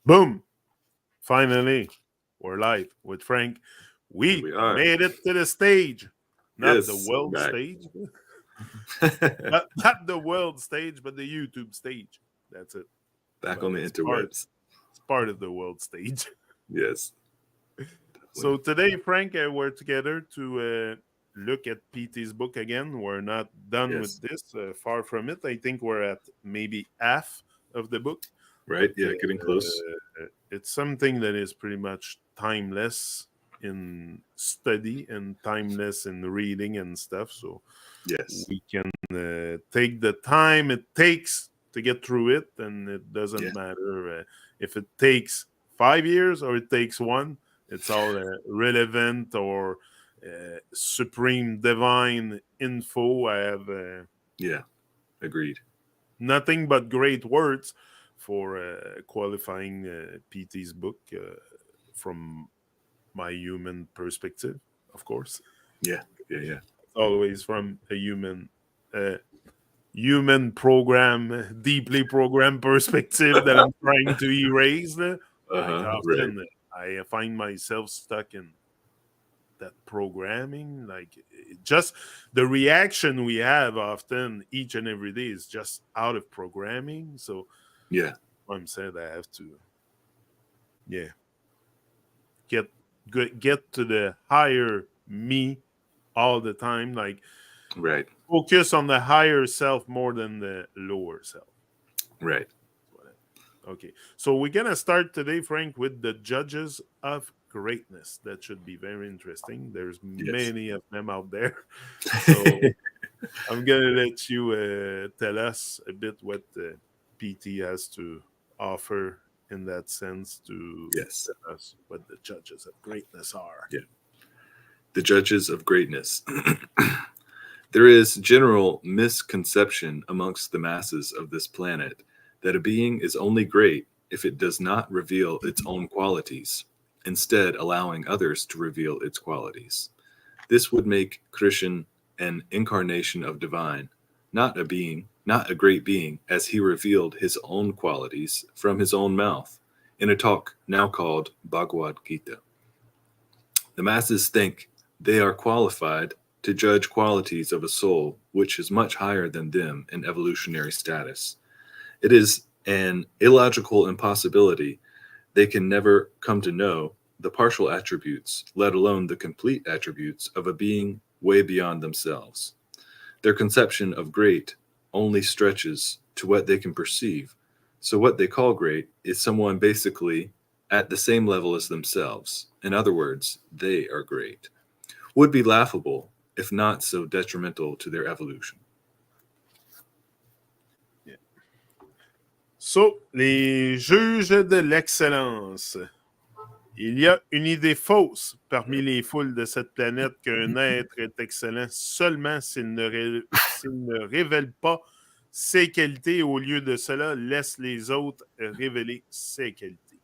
Boom! Finally, we're live with Frank. Here We we are. made it to the stage. Not the Yes, we're world back. stage. Not the world stage, but the YouTube stage. That's it. Back But on the interwebs. it's part of the world stage. Yes. So Definitely. today, Frank, we're together to look at PT's book again. We're not done with Yes. this. Far from it. I think we're at maybe half of the book, Right? but Yeah, getting close. it's something that is pretty much timeless in study and timeless in reading and stuff. So Yes. we can take the time it takes to get through it, and it Yeah. doesn't matter if it takes 5 years or it takes one. It's all relevant or supreme divine info. I have Yeah. Agreed. nothing but great words for qualifying PT's book from my human perspective, of course. Yeah. Yeah. Yeah. Always from a uh, human program, deeply programmed perspective that I'm trying to erase. Like Right. often, I find myself stuck in that programming. Like just the reaction we have often each and every day is just out of programming. So Yeah. I'm saying I have to, yeah, get get to the higher me all the time. Like Right. focus on the higher self more than the lower self. Right. Okay, so we're gonna start today, Frank, with the judges of greatness. That should be very interesting. There's Yes. many of them out there, so I'm gonna let you tell us a bit what PT has to offer in that sense to Yes. tell us what the judges of greatness are. Yeah. The judges of greatness. There is general misconception amongst the masses of this planet that a being is only great if it does not reveal its own qualities, instead, allowing others to reveal its qualities. This would make Christian an incarnation of divine, not a being, not a great being, as he revealed his own qualities from his own mouth in a talk now called Bhagavad Gita. The masses think they are qualified to judge qualities of a soul which is much higher than them in evolutionary status. It is an illogical impossibility. They can never come to know the partial attributes, let alone the complete attributes of a being way beyond themselves. Their conception of great only stretches to what they can perceive. So, what they call great is someone basically at the same level as themselves. In other words, they are great. Would be laughable if not so detrimental to their evolution. Yeah. So, les juges de l'excellence. Il y a une idée fausse parmi les foules de cette planète qu'un être est excellent seulement s'il ne révèle pas ses qualités et au lieu de cela, laisse les autres révéler ses qualités.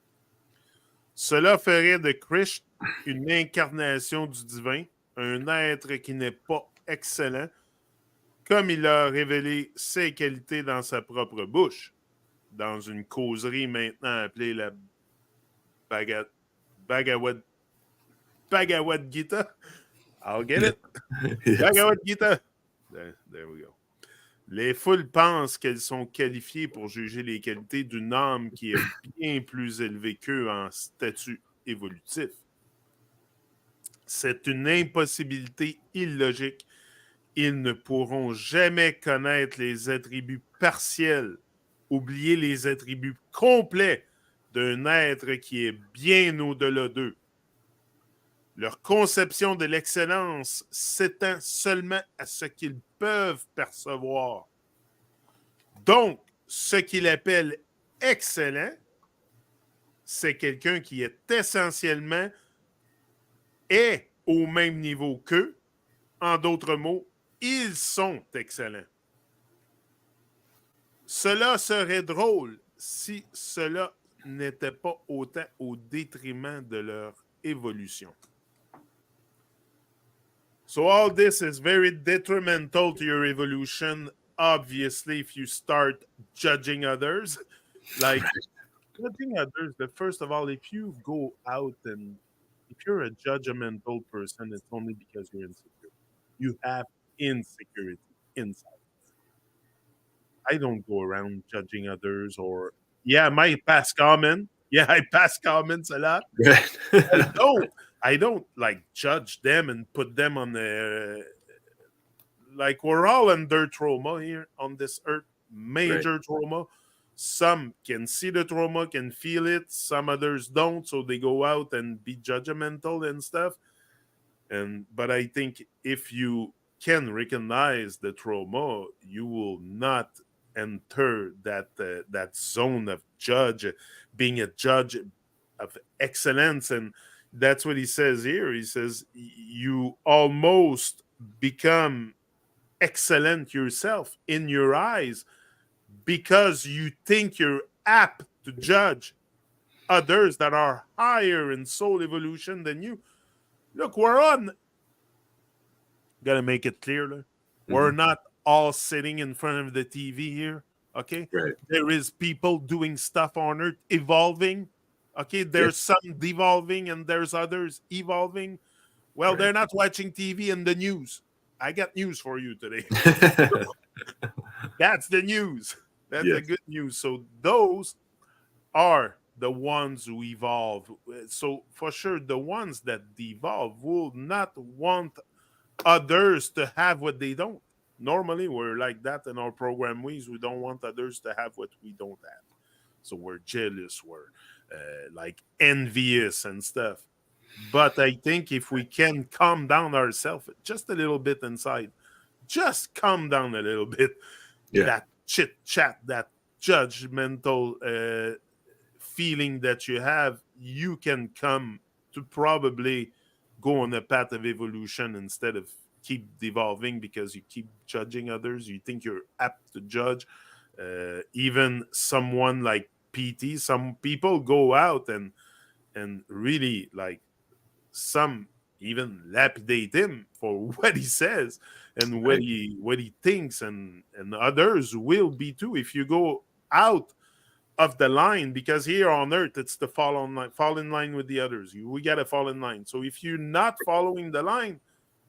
Cela ferait de Krishna une incarnation du divin, un être qui n'est pas excellent, comme il a révélé ses qualités dans sa propre bouche, dans une causerie maintenant appelée la Bhagavad, Bhagavad, Bhagavad Gita. I'll get it. Yes. Bhagavad Gita. There we go. Les foules pensent qu'elles sont qualifiées pour juger les qualités d'une âme qui est bien plus élevée qu'eux en statut évolutif. C'est une impossibilité illogique. Ils ne pourront jamais connaître les attributs partiels, oublier les attributs complets d'un être qui est bien au-delà d'eux. Leur conception de l'excellence s'étend seulement à ce qu'ils peuvent percevoir. Donc, ce qu'il appelle excellent, c'est quelqu'un qui est essentiellement est au même niveau qu'eux. En d'autres mots, ils sont excellents. Cela serait drôle si cela n'était pas autant au détriment de leur évolution. So all this is very detrimental to your evolution, obviously, if you start judging others. Like, judging others, but first of all, if you go out and if you're a judgmental person, it's only because you're insecure. You have insecurity inside. I don't go around judging others or yeah, I might pass comment. Yeah, I pass comments a lot. I Right. don't. I don't like judge them and put them on the like we're all under trauma here on this earth, Right. major trauma. Some can see the trauma, can feel it. Some others don't, so they go out and be judgmental and stuff. And but I think if you can recognize the trauma, you will not enter that zone of judge, being a judge of excellence. And that's what he says here. He says you almost become excellent yourself in your eyes because you think you're apt to judge others that are higher in soul evolution than you. Look, we're on. Gotta make it clear. Look. We're Mhm. not all sitting in front of the TV here. Okay. Right. There is people doing stuff on earth evolving. Okay. Yeah. There's some devolving and there's others evolving. Well, Right. they're not watching TV and the news. I got news for you today. That's the news. That's the Yes. good news. So those are the ones who evolve. So for sure, the ones that devolve will not want others to have what they don't. Normally, we're like that in our program ways. We don't want others to have what we don't have. So we're jealous, we're like envious and stuff. But I think if we can calm down ourselves just a little bit inside, just calm down a little bit, Yeah. that chit chat, that judgmental feeling that you have, you can come to probably go on a path of evolution instead of keep devolving because you keep judging others. You think you're apt to judge. Even someone like PT, some people go out and really like some even lapidate him for what he says and Right. what he thinks, and others will be too if you go out of the line, because here on earth it's the fall in line with the others. We got to fall in line. So if you're not following the line,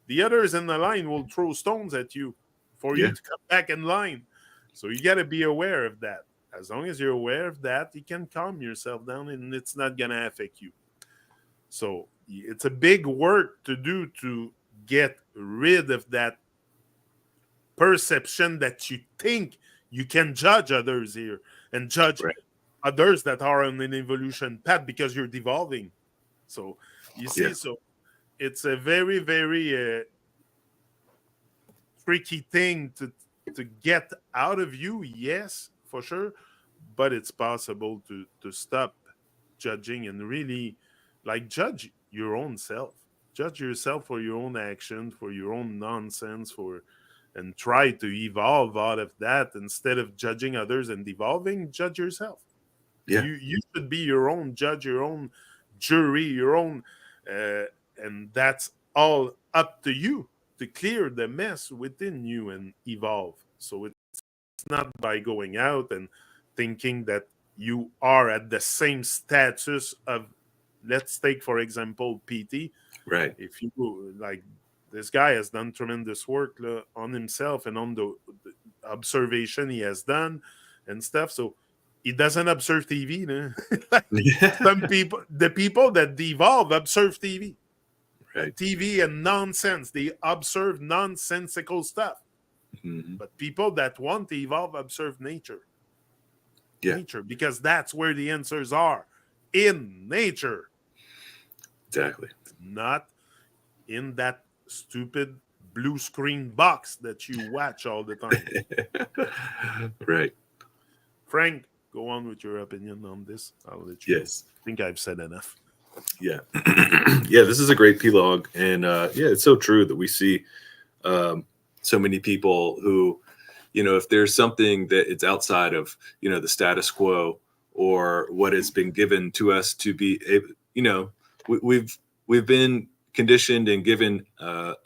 the others in the line will throw stones at you for you Yeah. to come back in line. So you got to be aware of that. As long as you're aware of that, you can calm yourself down and it's not going to affect you. So it's a big work to do to get rid of that perception that you think you can judge others here and judge Right. others that are on an evolution path because you're devolving. So you Yeah. see, so it's a very, very tricky thing to get out of you. Yes, for sure, but it's possible to stop judging and really like judge your own self. Judge yourself for your own action, for your own nonsense, for and try to evolve out of that instead of judging others and devolving. Judge yourself. Yeah. You should be your own judge, your own jury, your own, uh, and that's all up to you to clear the mess within you and evolve. So it's not by going out and thinking that you are at the same status of, let's take for example PT. Right. If you like, this guy has done tremendous work on himself and on the observation he has done and stuff. So he doesn't observe TV. No? Like some people, the people that devolve observe TV, Right. TV and nonsense. They observe nonsensical stuff. Mhm. But people that want to evolve observe nature. Yeah. Nature, because that's where the answers are, in nature, Exactly. not in that stupid blue screen box that you watch all the time. Right. Frank, go on with your opinion on this. I'll let you. Yes. I think I've said enough. Yeah. Yeah. This is a great P-log. And yeah, it's so true that we see so many people who, if there's something that it's outside of, the status quo or what has been given to us to be, we've been conditioned and given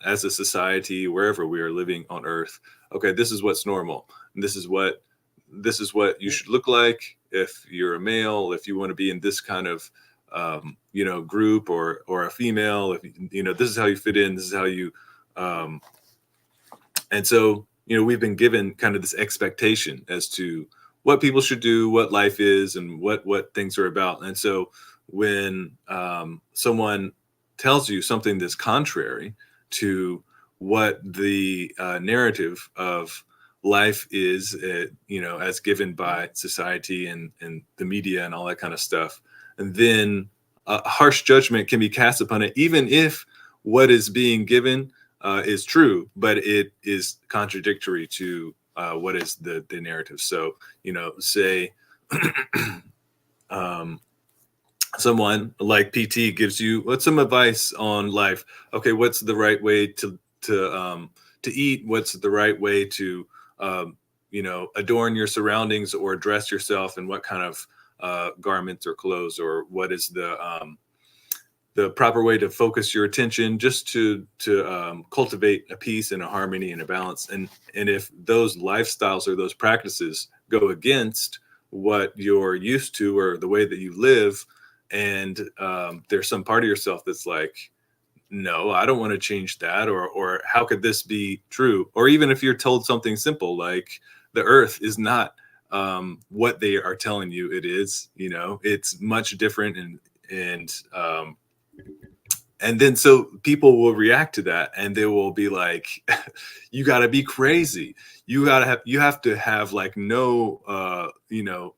as a society, wherever we are living on earth. Okay, this is what's normal. And this is what you should look like. if you're a male, if you want to be in this kind of group, or a female, if this is how you fit in, this is how you and so we've been given kind of this expectation as to what people should do, what life is, and what things are about. And so when someone tells you something that's contrary to what the narrative of life is, as given by society and the media and all that kind of stuff, and then a harsh judgment can be cast upon it, even if what is being given is true, but it is contradictory to what is the narrative. So, say someone like PT gives you some advice on life. Okay, what's the right way to eat? What's the right way to adorn your surroundings or dress yourself, and what kind of garments or clothes, or what is the proper way to focus your attention, just to cultivate a peace and a harmony and a balance. And if those lifestyles or those practices go against what you're used to or the way that you live, and there's some part of yourself that's like, no, I don't want to change that, or how could this be true? Or even if you're told something simple like the earth is not what they are telling you it is, it's much different, and then so people will react to that, and they will be like, you got to be crazy, you have to have like no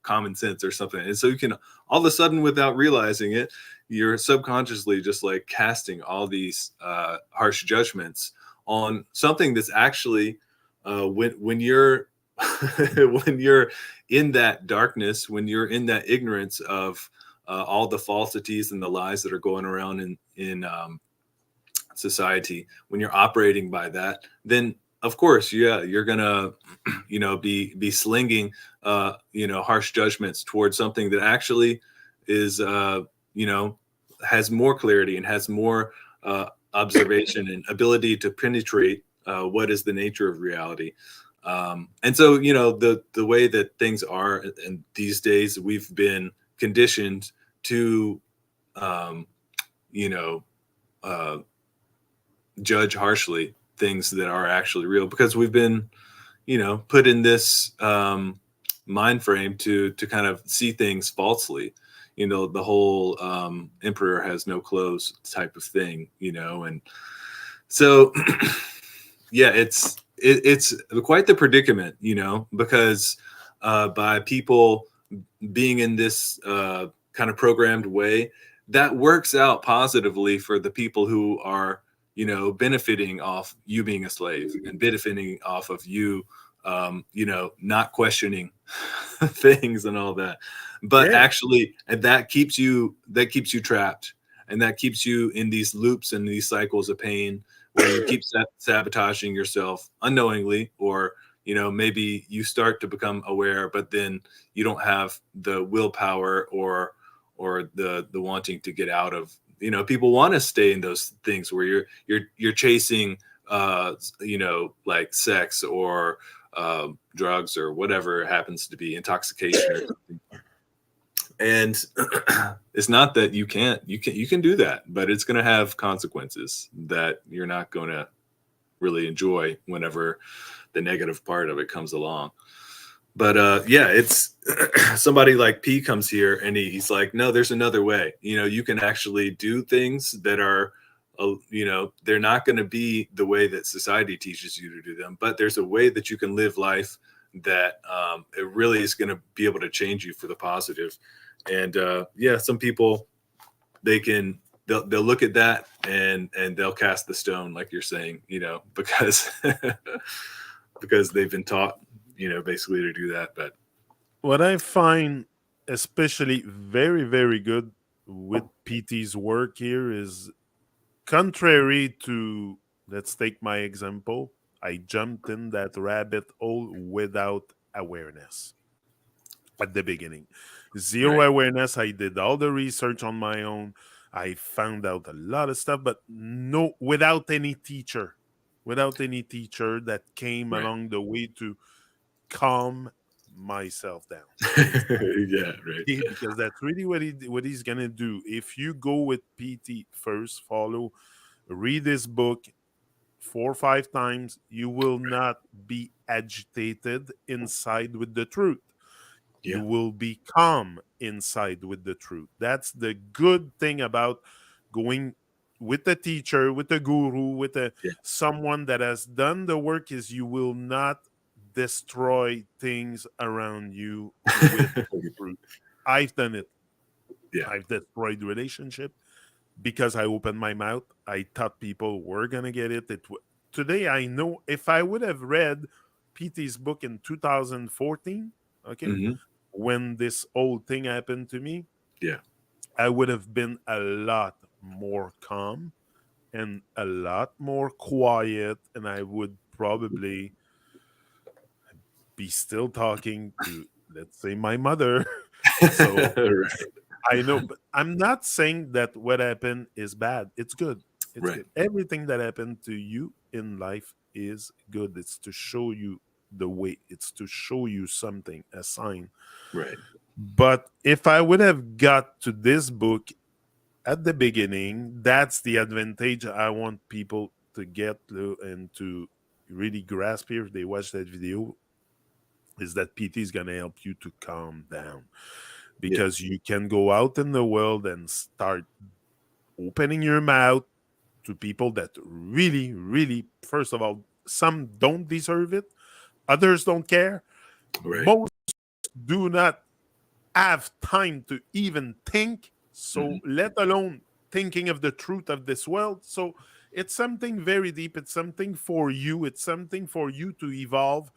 common sense or something. And so you can all of a sudden, without realizing it, you're subconsciously just like casting all these harsh judgments on something that's actually when you're when you're in that darkness, when you're in that ignorance of all the falsities and the lies that are going around in society, when you're operating by that, then of course, you're gonna, be slinging, harsh judgments towards something that actually is, has more clarity and has more observation and ability to penetrate what is the nature of reality. And so, the way that things are, and these days we've been conditioned to, judge harshly things that are actually real, because we've been, put in this mind frame to kind of see things falsely. The whole emperor has no clothes type of thing, and so yeah, it's quite the predicament, because by people being in this kind of programmed way, that works out positively for the people who are, benefiting off you being a slave, and benefiting off of you, not questioning things and all that. But actually, and that keeps you trapped, and that keeps you in these loops and these cycles of pain, where you keep sabotaging yourself unknowingly, or maybe you start to become aware, but then you don't have the willpower or the wanting to get out of. People want to stay in those things where you're chasing like sex or drugs or whatever it happens to be, intoxication or something. And it's not that you can do that, but it's going to have consequences that you're not going to really enjoy whenever the negative part of it comes along. But yeah, it's somebody like P comes here and he's like, no, there's another way. You can actually do things that are, they're not going to be the way that society teaches you to do them, but there's a way that you can live life that it really is going to be able to change you for the positive. And yeah, some people, they'll look at that and they'll cast the stone, like you're saying, because because they've been taught, basically to do that. But what I find especially very, very good with PT's work here is, contrary to, let's take my example, I jumped in that rabbit hole without awareness at the beginning. Zero right, awareness. I did all the research on my own. I found out a lot of stuff, but no, without any teacher that came right, along the way to calm myself down. Yeah, right. Because that's really what he's gonna do. If you go with PT first, follow, read this book 4 or 5 times, you will not be agitated inside with the truth. You Yeah. will be calm inside with the truth. That's the good thing about going with a teacher, with a guru, with a Yeah. someone that has done the work, is you will not destroy things around you with truth. I've done it. Yeah. I've destroyed relationship because I opened my mouth. I thought people were gonna get it. Today I know if I would have read PT's book in 2014, okay, Hmm. when this whole thing happened to me, Yeah. I would have been a lot more calm and a lot more quiet, and I would probably be still talking to, let's say, my mother. So Right. I know, but I'm not saying that what happened is bad. It's good. It's Right. good. Everything that happened to you in life is good. It's to show you the way, it's to show you something, a sign. Right. But if I would have got to this book at the beginning, that's the advantage I want people to get to and to really grasp here if they watch that video, is that PT is going to help you to calm down, Yeah. because you can go out in the world and start opening your mouth to people that really, really, first of all, some don't deserve it, others don't care, Right. most do not have time to even think, Hmm. so let alone thinking of the truth of this world. So it's something very deep. It's something for you. It's something for you to evolve.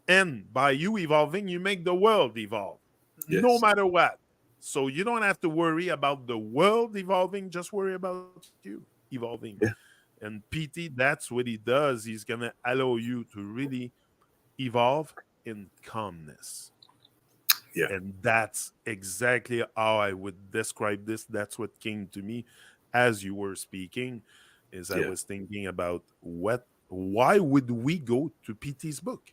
And by you evolving, you make the world evolve, no Yes. matter what. So you don't have to worry about the world evolving. Just worry about you evolving. Yeah. And PT, that's what he does. He's going to allow you to really evolve in calmness. Yeah. And that's exactly how I would describe this. That's what came to me as you were speaking, is I Yeah. was thinking about why would we go to PT's book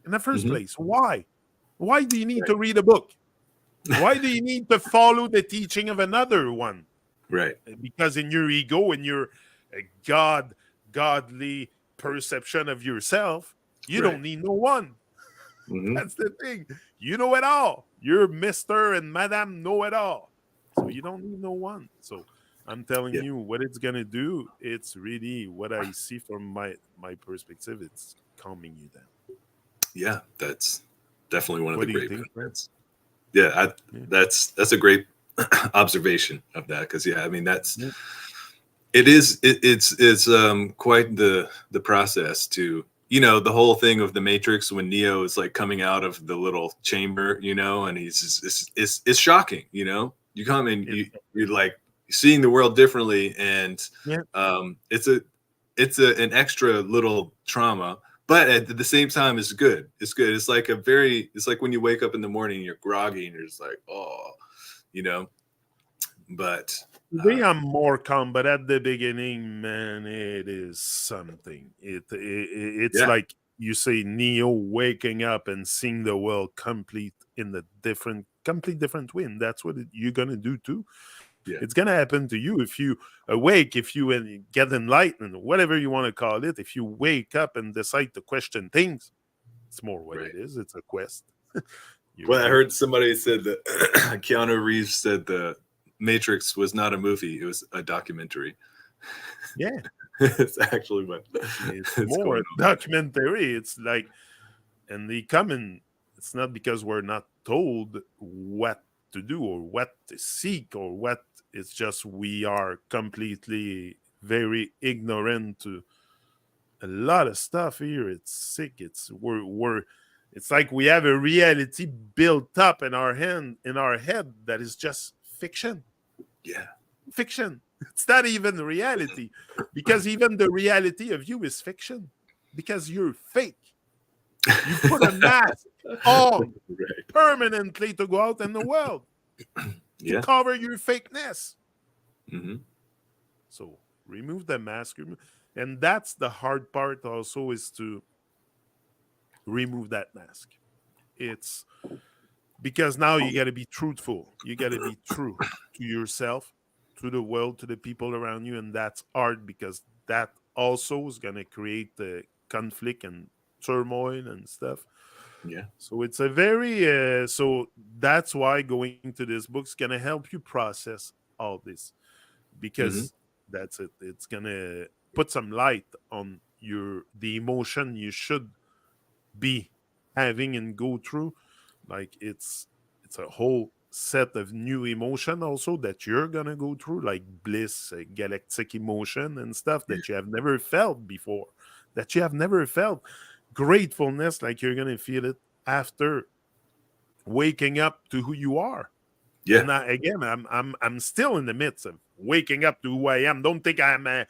in the first Hmm. place? Why do you need Right. to read a book? Why do you need to follow the teaching of another one? Right. Because in your ego, in your godly perception of yourself, you Right. don't need no one. Hmm. That's the thing. You know it all. You're Mr. and Madame know it all. So you don't need no one. So I'm telling Yeah. you what it's gonna do. It's really what I see from my perspective. It's calming you down. Yeah. That's definitely one of the What do you great think, Fred? benefits. Yeah. Yeah. That's a great observation of that, because yeah, I mean that's Yeah. it's quite the process to, the whole thing of the Matrix when Neo is like coming out of the little chamber, and he's just, it's shocking, you come and It's you're like seeing the world differently, and yeah. it's an extra little trauma, but at the same time it's good. It's like when you wake up in the morning and you're groggy and you're just like, oh, you know but Today I'm more calm, but at the beginning, man, it is something. It's yeah. like you say, Neo waking up and seeing the world complete different way. And that's what you're gonna do too. Yeah. It's gonna happen to you if you awake, if you get enlightened, whatever you want to call it. If you wake up and decide to question things, it's more what Right. it is. It's a quest. Well, I You heard somebody said that Keanu Reeves said the Matrix was not a movie; it was a documentary. yeah. It's actually what It's it's more going a documentary. It's like, and they come in. It's not because we're not told what to do or what to seek or what. It's just we are completely very ignorant to a lot of stuff here. It's sick. We're it's like we have a reality built up in our head that is just fiction. on. Yeah. Fiction. It's not even reality, because even the reality of you is fiction, because you're fake. You put a mask on Right. permanently to go out in the world to Yeah. cover your fakeness. Hmm. So remove the mask, and that's the hard part. Also, is to remove that mask. it's because now you got to be truthful. You got to be true to yourself, to the world, to the people around you, and that's hard because that also is going to create conflict and turmoil and stuff. Yeah. So it's a very so that's why going to this book's going to help you process all this Hmm. because that's it. It's going to put some light on the emotion you should be having and go through. Like it's a whole set of new emotion also that you're gonna go through, like bliss, galactic emotion and stuff Yeah. that you have never felt before, that you have never felt. Gratefulness, like you're gonna feel it after waking up to who you are. Yeah. And again, I'm still in the midst of waking up to who I am. Don't think I'm a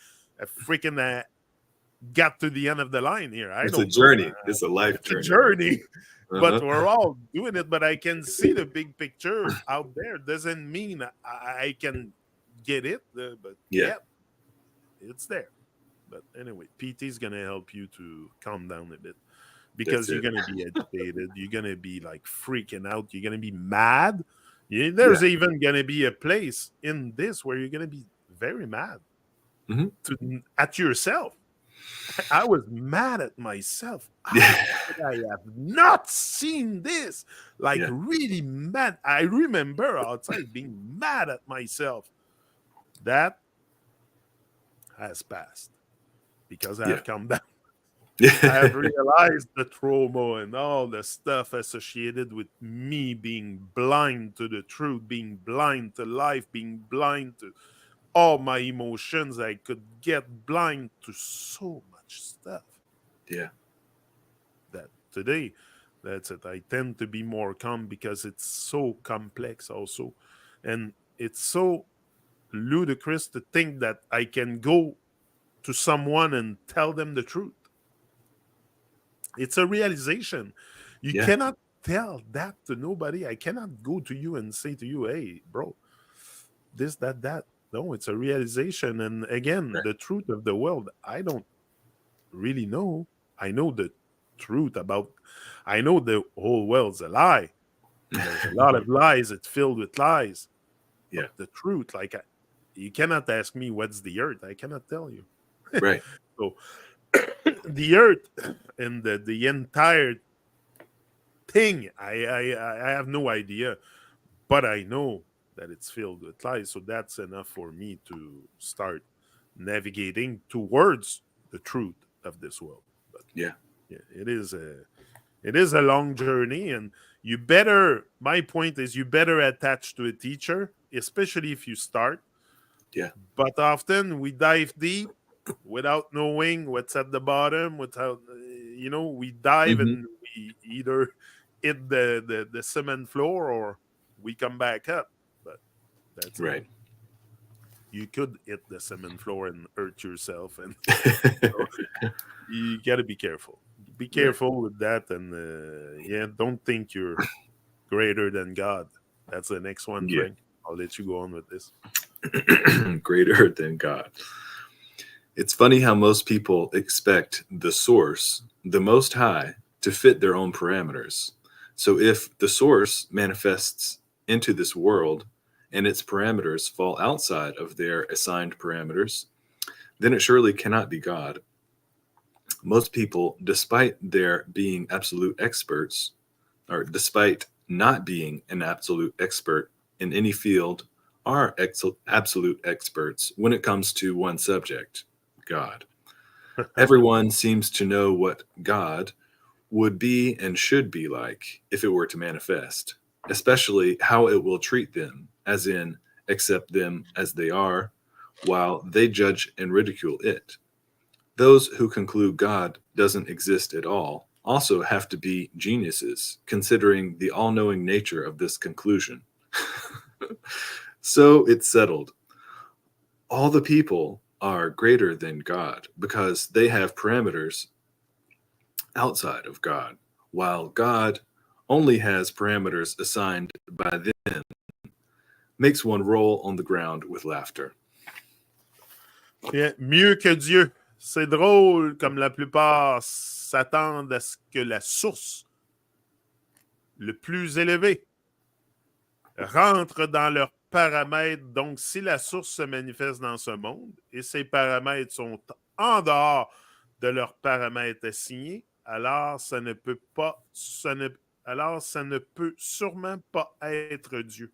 freaking got to the end of the line here. I It's a don't know. journey. It's a life It's a journey. journey, but Uh-huh. we're all doing it. But I can see the big picture out there. Doesn't mean I can get it, but Yeah. yeah, it's there. But anyway, PT is gonna help you to calm down a bit That's because you're it. gonna be agitated. You're gonna be like freaking out. You're gonna be mad. Yeah, Yeah. there's even gonna be a place in this where you're gonna be very mad Hmm. at yourself. I was mad at myself. Yeah. How could I have not seen this? Like, Yeah. really mad. I remember outside being mad at myself. That has passed because I Yeah. have come down. I have Yeah. realized the trauma and all the stuff associated with me being blind to the truth, being blind to life, being blind to all my emotions. I could get blind to so much stuff. Yeah. That today, that's it. I tend to be more calm because it's so complex also, and it's so ludicrous to think that I can go to someone and tell them the truth. It's a realization. You Yeah. cannot tell that to nobody. I cannot go to you and say to you, hey bro, this that. No, it's a realization. And again, Right. the truth of the world, I don't really know. I know the truth about, I know the whole world's a lie. And there's a lot of lies. It's filled with lies. But Yeah. the truth, like, you cannot ask me what's the earth. I cannot tell you. Right. So the earth and the entire thing, I have no idea. But I know that it's filled with lies. So that's enough for me to start navigating towards the truth of this world. But Yeah. yeah, it is a long journey, and you better. My point is, you better attach to a teacher, especially if you start. Yeah. But often we dive deep without knowing what's at the bottom. Without we dive Hmm. and we either hit the cement floor or we come back up. But that's it. Right. You could hit the cement floor and hurt yourself, and so you got to be careful. Be Right. careful with that, and yeah, don't think you're greater than God. That's the next one, Yeah. Frank. I'll let you go on with this. Greater than God. It's funny how most people expect the source, the Most High, to fit their own parameters. So if the source manifests into this world and its parameters fall outside of their assigned parameters, then it surely cannot be God. Most people, despite their being absolute experts, or despite not being an absolute expert in any field, are absolute experts when it comes to one subject, God. Everyone seems to know what God would be and should be like if it were to manifest, especially how it will treat them, as in, accept them as they are, while they judge and ridicule it. Those who conclude God doesn't exist at all also have to be geniuses, considering the all knowing nature of this conclusion. So it's settled. All the people are greater than God because they have parameters outside of God, while God only has parameters assigned by them, makes one roll on the ground with laughter. Yeah, mieux que Dieu. C'est drôle comme la plupart s'attendent à ce que la source le plus élevé, rentrent dans leurs paramètres. Donc, si la source se manifeste dans ce monde et ces paramètres sont en dehors de leurs paramètres assignés, alors ça ne peut sûrement pas être Dieu.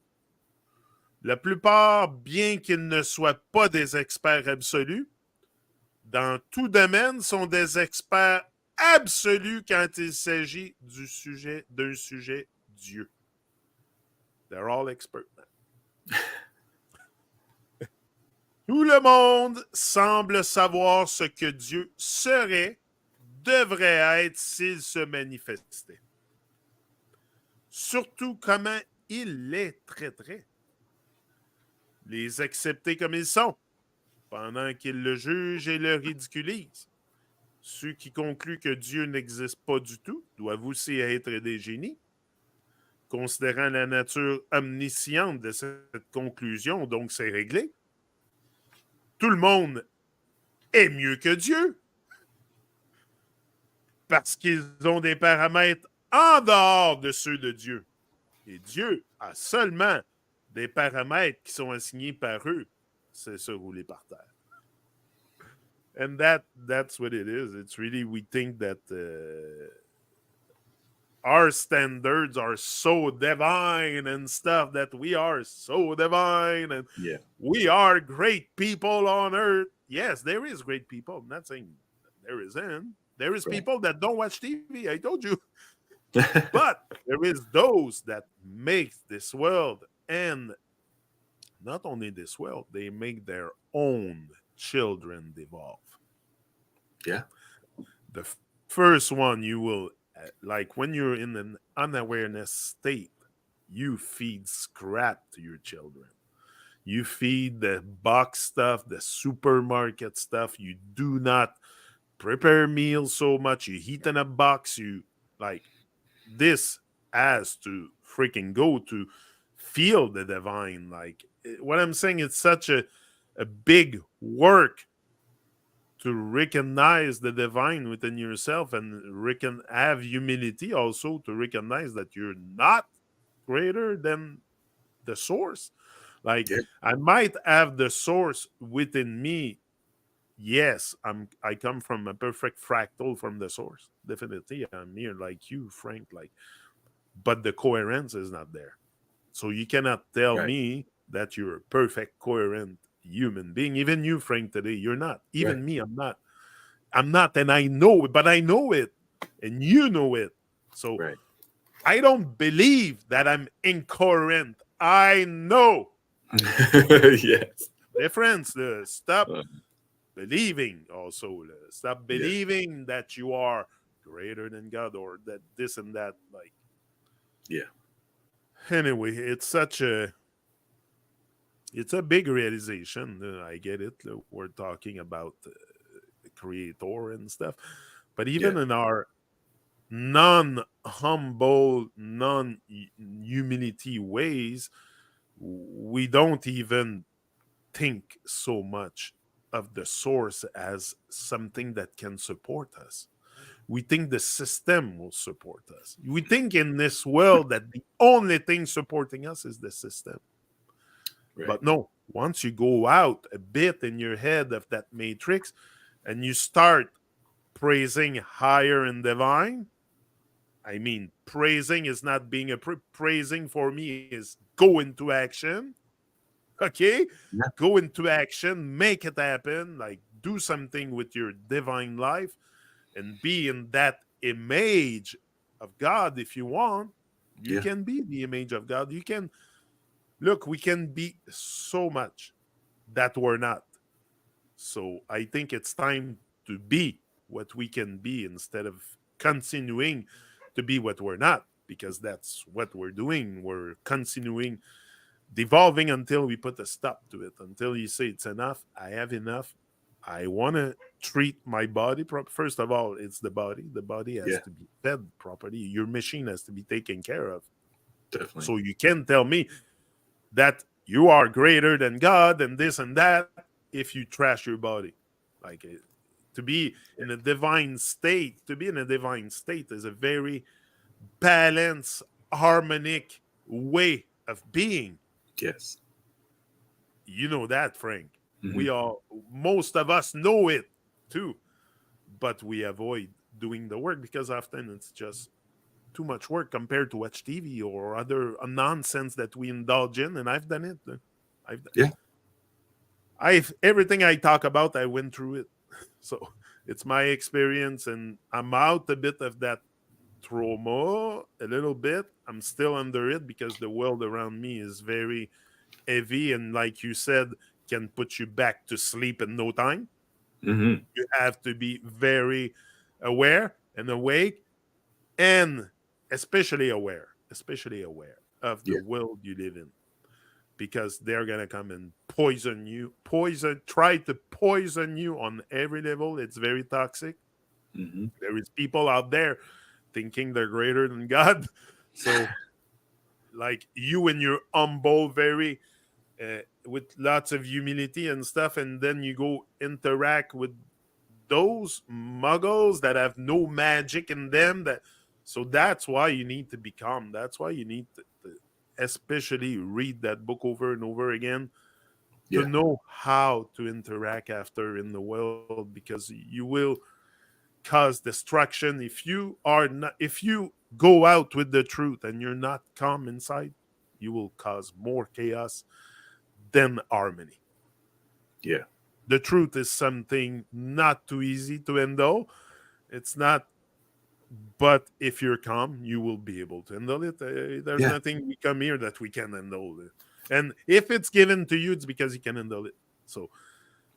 La plupart, bien qu'ils ne soient pas des experts absolus, dans tout domaine, sont des experts absolus quand il s'agit d'un sujet Dieu. They're all experts. Tout le monde semble savoir ce que Dieu devrait être s'il se manifestait. Surtout comment il les traiterait. Les accepter comme ils sont, pendant qu'ils le jugent et le ridiculisent. Ceux qui concluent que Dieu n'existe pas du tout doivent aussi être des génies. Considérant la nature omnisciente de cette conclusion, donc c'est réglé. Tout le monde est mieux que Dieu parce qu'ils ont des paramètres en dehors de ceux de Dieu. Et Dieu a seulement des paramètres qui sont assignés par eux. C'est ça, rouler par terre. And that's what it is. It's really, we think that our standards are so divine and stuff, that we are so divine and we are great people on earth. Yes, there is great people. I'm not saying there isn't. There is people that don't watch TV. I told you. But there is those that make this world, and not only this world, they make their own children evolve. Yeah. The first one you will, like when you're in an unawareness state, you feed scrap to your children. You feed the box stuff, the supermarket stuff. You do not prepare meals so much. You heat in a box. You like, this has to freaking go to feel the divine. Like, what I'm saying, it's such a big work to recognize the divine within yourself and have humility also to recognize that you're not greater than the source. Like, I might have the source within me. Yes, I come from a perfect fractal from the source. Definitely, I'm here like you, Frank. Like, but the coherence is not there. So you cannot tell me that you're a perfect, coherent human being. Even you, Frank, today, you're not. Even me, I'm not. I'm not, and I know it, but I know it, and you know it. So I don't believe that I'm incoherent. I know. Yes. Difference. Stop believing also. Stop believing that you are greater than God or that this and that. Like, anyway, it's a big realization. I get it. We're talking about creator and stuff. But even in our non-humble, non-humility ways, we don't even think so much of the source as something that can support us. We think the system will support us. We think in this world that the only thing supporting us is the system. But no, once you go out a bit in your head of that matrix and you start praising higher and divine, I mean, praising is not being praising for me is go into action. Okay? Yeah. Go into action, make it happen, like do something with your divine life and be in that image of God if you want. You can be the image of God. You can, look, we can be so much that we're not. So I think it's time to be what we can be instead of continuing to be what we're not, because that's what we're doing. We're continuing devolving until we put a stop to it, until you say it's enough. I have enough. I want to treat my body first of all. It's the body. The body has to be fed properly. Your machine has to be taken care of. Definitely. So you can't tell me that you are greater than God and this and that if you trash your body. Like, to be in a divine state, is a very balanced harmonic way of being. Yes. You know that, Frank. Mm-hmm. We all, most of us know it too, but we avoid doing the work because often it's just too much work compared to watch TV or other nonsense that we indulge in. And I've done it. I've, Yeah. I've everything I talk about, I went through it. So it's my experience, and I'm out a bit of that trauma a little bit. I'm still under it because the world around me is very heavy, and like you said, can put you back to sleep in no time. Mm-hmm. You have to be very aware and awake, and especially aware of the Yeah. world you live in, because they're gonna come and try to poison you on every level. It's very toxic. Mm-hmm. There is people out there thinking they're greater than God. So, like you and your humble, very with lots of humility and stuff, and then you go interact with those muggles that have no magic in them. So that's why you need to be calm. That's why you need to especially read that book over and over again to Yeah. know how to interact after in the world, because you will cause destruction if you go out with the truth and you're not calm inside. You will cause more chaos than harmony. Yeah. The truth is something not too easy to handle. It's not, but if you're calm, you will be able to handle it. There's Yeah. nothing we come here that we can handle. And if it's given to you, it's because you can handle it. So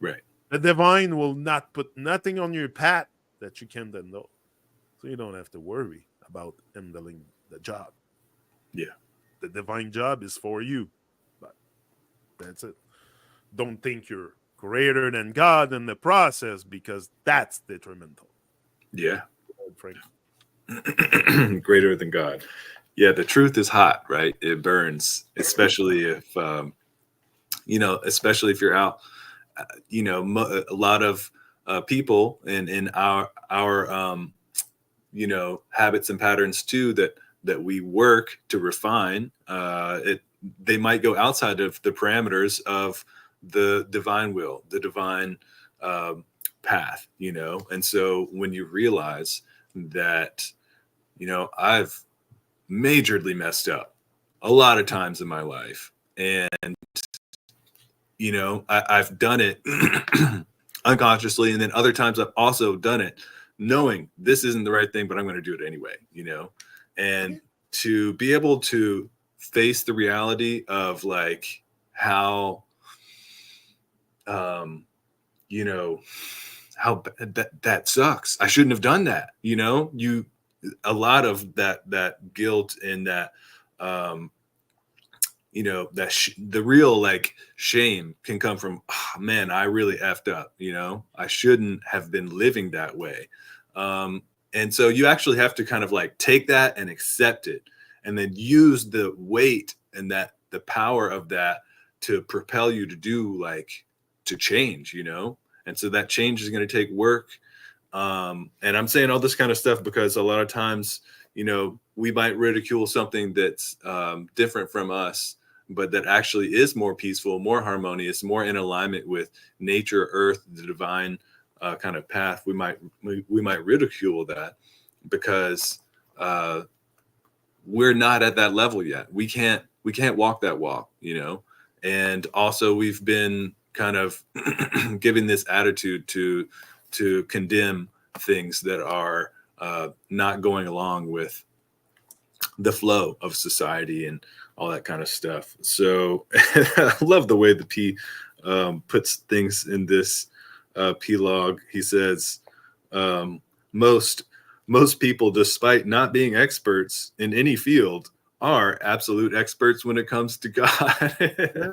Right. the divine will not put nothing on your path that you can't handle. So you don't have to worry about handling the job. Yeah. The divine job is for you. But that's it. Don't think you're greater than God in the process, because that's detrimental. Yeah. Frank. Greater than God. Yeah. The truth is hot, right? It burns, especially if, especially if you're out, a lot of people in our habits and patterns too, that we work to refine, they might go outside of the parameters of the divine will, the divine um, path, and so when you realize that, I've majorly messed up a lot of times in my life, and I've done it unconsciously, and then other times I've also done it knowing this isn't the right thing, but I'm going to do it anyway, and to be able to face the reality of like how, um, you know, that sucks. I shouldn't have done that. A lot of that guilt and that, um, the real like shame can come from, oh, man, I really effed up. I shouldn't have been living that way. um, and so you actually have to kind of like take that and accept it, and then use the weight and that the power of that to propel you to do like to change. And so that change is going to take work. And I'm saying all this kind of stuff because a lot of times, we might ridicule something that's different from us, but that actually is more peaceful, more harmonious, more in alignment with nature, earth, the divine kind of path. We might ridicule that because we're not at that level yet. We can't walk that walk, And also, we've been kind of given this attitude to condemn things that are not going along with the flow of society and all that kind of stuff. So I love the way the P puts things in this P log. He says, um, most people, despite not being experts in any field, are absolute experts when it comes to God. Yeah.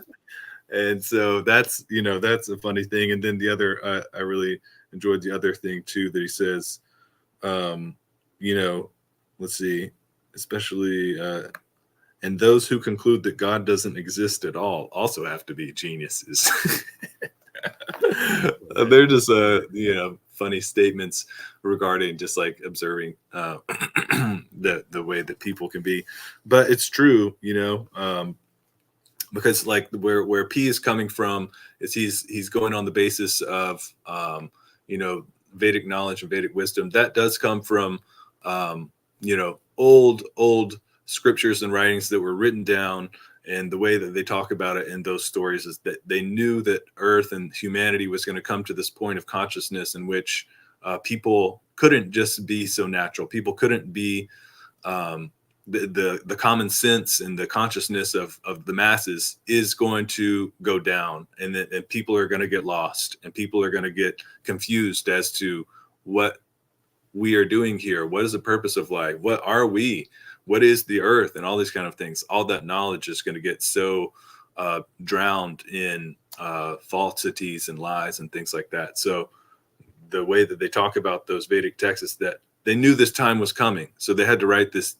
And so that's a funny thing. And then the other, I really enjoyed the other thing too, that he says, um, let's see, especially, and those who conclude that God doesn't exist at all also have to be geniuses. They're just funny statements regarding just like observing the way that people can be, but it's true, because like where P is coming from is he's going on the basis of you know Vedic knowledge and Vedic wisdom that does come from old scriptures and writings that were written down. And the way that they talk about it in those stories is that they knew that Earth and humanity was going to come to this point of consciousness in which people couldn't just be so natural. People couldn't be the common sense and the consciousness of the masses is going to go down, and people are going to get lost, and people are going to get confused as to what we are doing here. What is the purpose of life? What are we? What is the earth? And all these kind of things. All that knowledge is going to get so drowned in falsities and lies and things like that. So the way that they talk about those Vedic texts is that they knew this time was coming, so they had to write these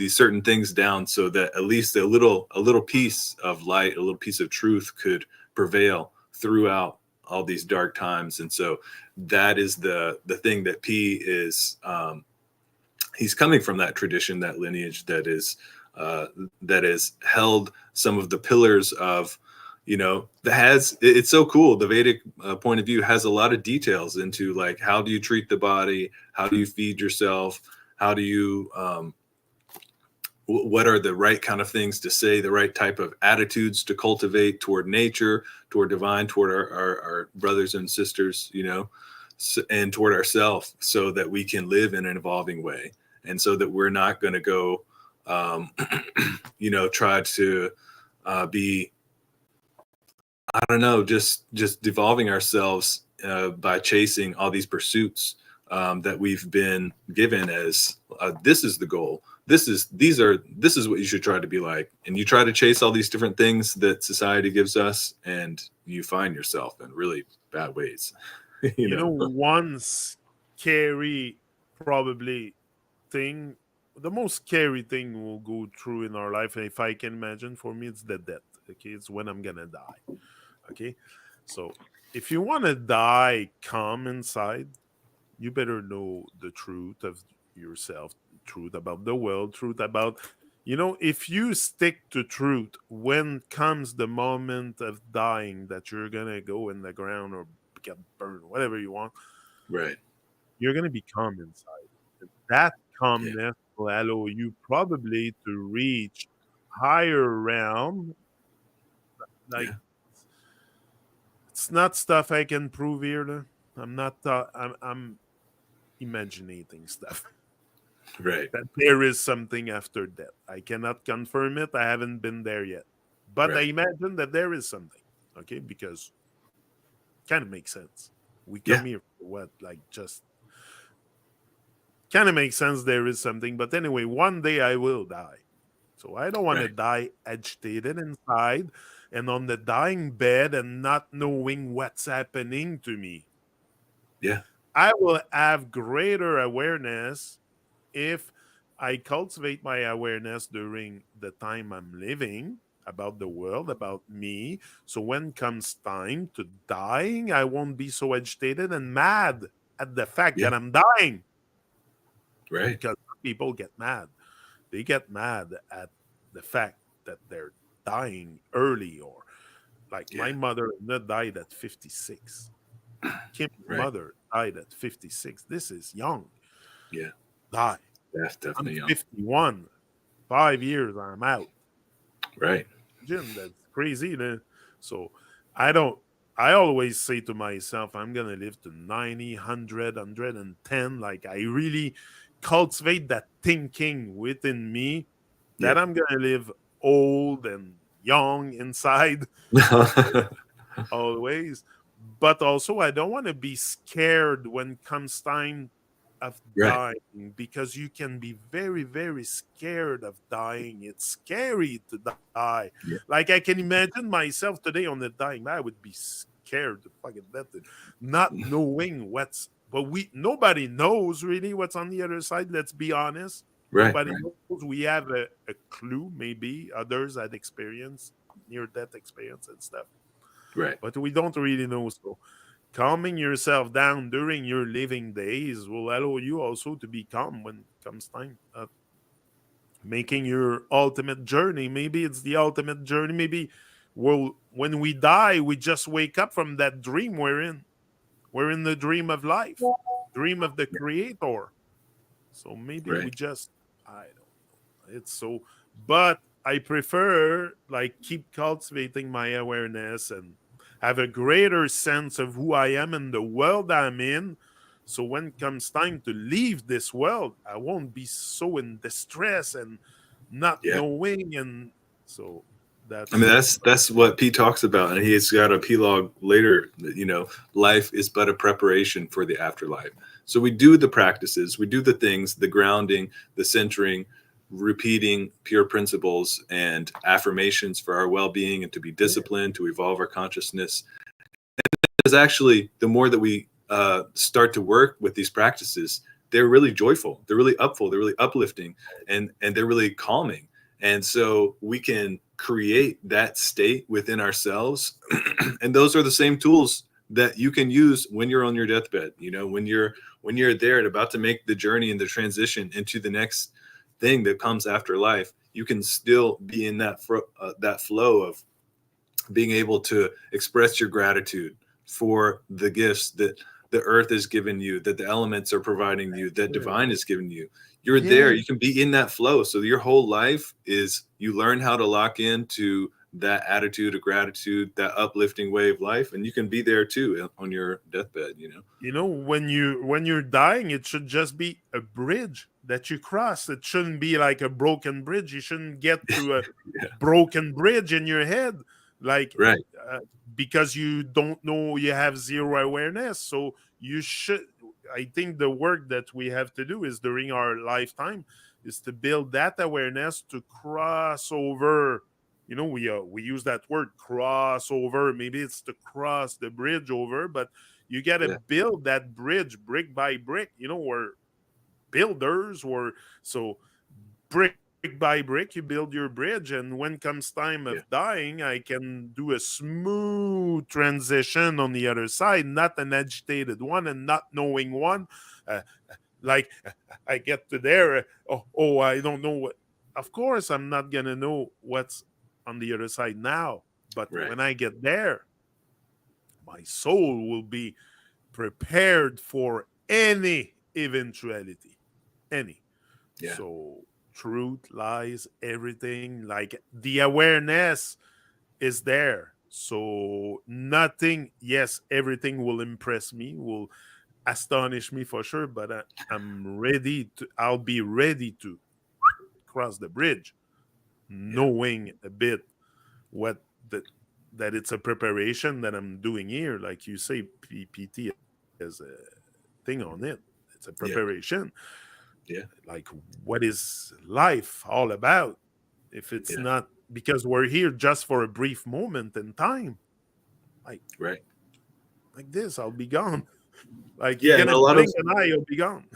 certain things down so that at least a little piece of light, a little piece of truth could prevail throughout all these dark times. And so that is the thing that P is he's coming from, that tradition, that lineage that is held some of the pillars of it's so cool. The Vedic point of view has a lot of details into like, how do you treat the body, how do you feed yourself, how do you what are the right kind of things to say, the right type of attitudes to cultivate toward nature, toward divine, toward our brothers and sisters, and toward ourselves, so that we can live in an evolving way, and so that we're not going to go try to be, I don't know, just devolving ourselves by chasing all these pursuits that we've been given as this is the goal. This is what you should try to be like. And you try to chase all these different things that society gives us, and you find yourself in really bad ways. One scary probably thing, the most scary thing we'll go through in our life, if I can imagine, for me, it's the death. Okay, it's when I'm gonna die. Okay, so if you want to die calm inside, you better know the truth of yourself, truth about the world, truth about, if you stick to truth, when comes the moment of dying that you're gonna go in the ground or get burned, whatever you want, Right. you're gonna be calm inside. And that Yeah. calmness will allow you probably to reach higher realm. Like, Yeah. it's not stuff I can prove here. Though. I'm not. I'm imagining stuff. Right. That there is something after death. I cannot confirm it. I haven't been there yet. But I Right. imagine that there is something. Okay, because kind of makes sense. We Yeah. come here for what? Like, just kind of makes sense there is something. But anyway, one day I will die. So I don't want to Right. die agitated inside and on the dying bed and not knowing what's happening to me. Yeah. I will have greater awareness if I cultivate my awareness during the time I'm living about the world, about me. So when comes time to dying, I won't be so agitated and mad at the fact Yeah. that I'm dying. Right. Because people get mad. They get mad at the fact that they're dying early, or like my Yeah. mother died at 56. Kim's Right. mother died at 56. This is young. Yeah. Die. That's I'm definitely young. 51. 5 years, I'm out. Right. Jim, that's crazy. Then. So I don't, I always say to myself, I'm going to live to 90, 100, 110. Like, I really cultivate that thinking within me that Yep. I'm going to live old and young inside always. But also, I don't want to be scared when comes time of Right. dying, because you can be very, very scared of dying. It's scary to die. Yeah. Like, I can imagine myself today on the dying bed. I would be scared to fucking death, not knowing what's. But nobody knows really what's on the other side. Let's be honest. Right. Nobody Right. knows. We have a clue. Maybe others had experience, near death experience and stuff. Right. But we don't really know. So calming yourself down during your living days will allow you also to be calm when it comes time of making your ultimate journey. Maybe it's the ultimate journey. Maybe when we die, we just wake up from that dream we're in. We're in the dream of life, dream of the creator. So maybe we Right. just, I don't know. It's so, but I prefer like keep cultivating my awareness and have a greater sense of who I am and the world I'm in. So when it comes time to leave this world, I won't be so in distress and not Yeah. knowing. And so I mean, that's that's what Pete talks about, and he's got a epilogue later. Life is but a preparation for the afterlife. So we do the practices, we do the things, the grounding, the centering, repeating pure principles and affirmations for our well-being and to be disciplined, to evolve our consciousness. Because actually, the more that we start to work with these practices, they're really joyful, they're really upful, they're really uplifting, and they're really calming. And so we can create that state within ourselves. And those are the same tools that you can use when you're on your deathbed. When you're there and about to make the journey and the transition into the next thing that comes after life, you can still be in that flow of being able to express your gratitude for the gifts that the earth has given you, that the elements are providing you, that divine is giving you. You're there, you can be in that flow. So your whole life is, you learn how to lock into that attitude of gratitude, that uplifting way of life, and you can be there too on your deathbed. When you're dying, it should just be a bridge that you cross. It shouldn't be like a broken bridge. You shouldn't get to a Yeah. broken bridge in your head, like Right. because you don't know, you have zero awareness. So you should, I think the work that we have to do is during our lifetime is to build that awareness to cross over. We use that word cross over. Maybe it's to cross the bridge over, but you got to Yeah. build that bridge brick by brick. We're builders, or so brick by brick, you build your bridge. And when comes time Yeah. of dying, I can do a smooth transition on the other side, not an agitated one and not knowing one. Uh, like I get to there, I don't know what. Of course, I'm not gonna know what's on the other side now, but Right. when I get there, my soul will be prepared for any eventuality, any. Yeah. So truth, lies, everything, like the awareness is there. So nothing, yes, everything will impress me, will astonish me for sure, but I'll be ready to cross the bridge, Yeah. knowing a bit what that it's a preparation that I'm doing here. Like you say, PPT has a thing on it. It's a Yeah. preparation. Yeah. Like, what is life all about? If it's Yeah. not because we're here just for a brief moment in time, like Right. like this, I'll be gone. Like you're Yeah. And gonna blink an eye, you'll be gone.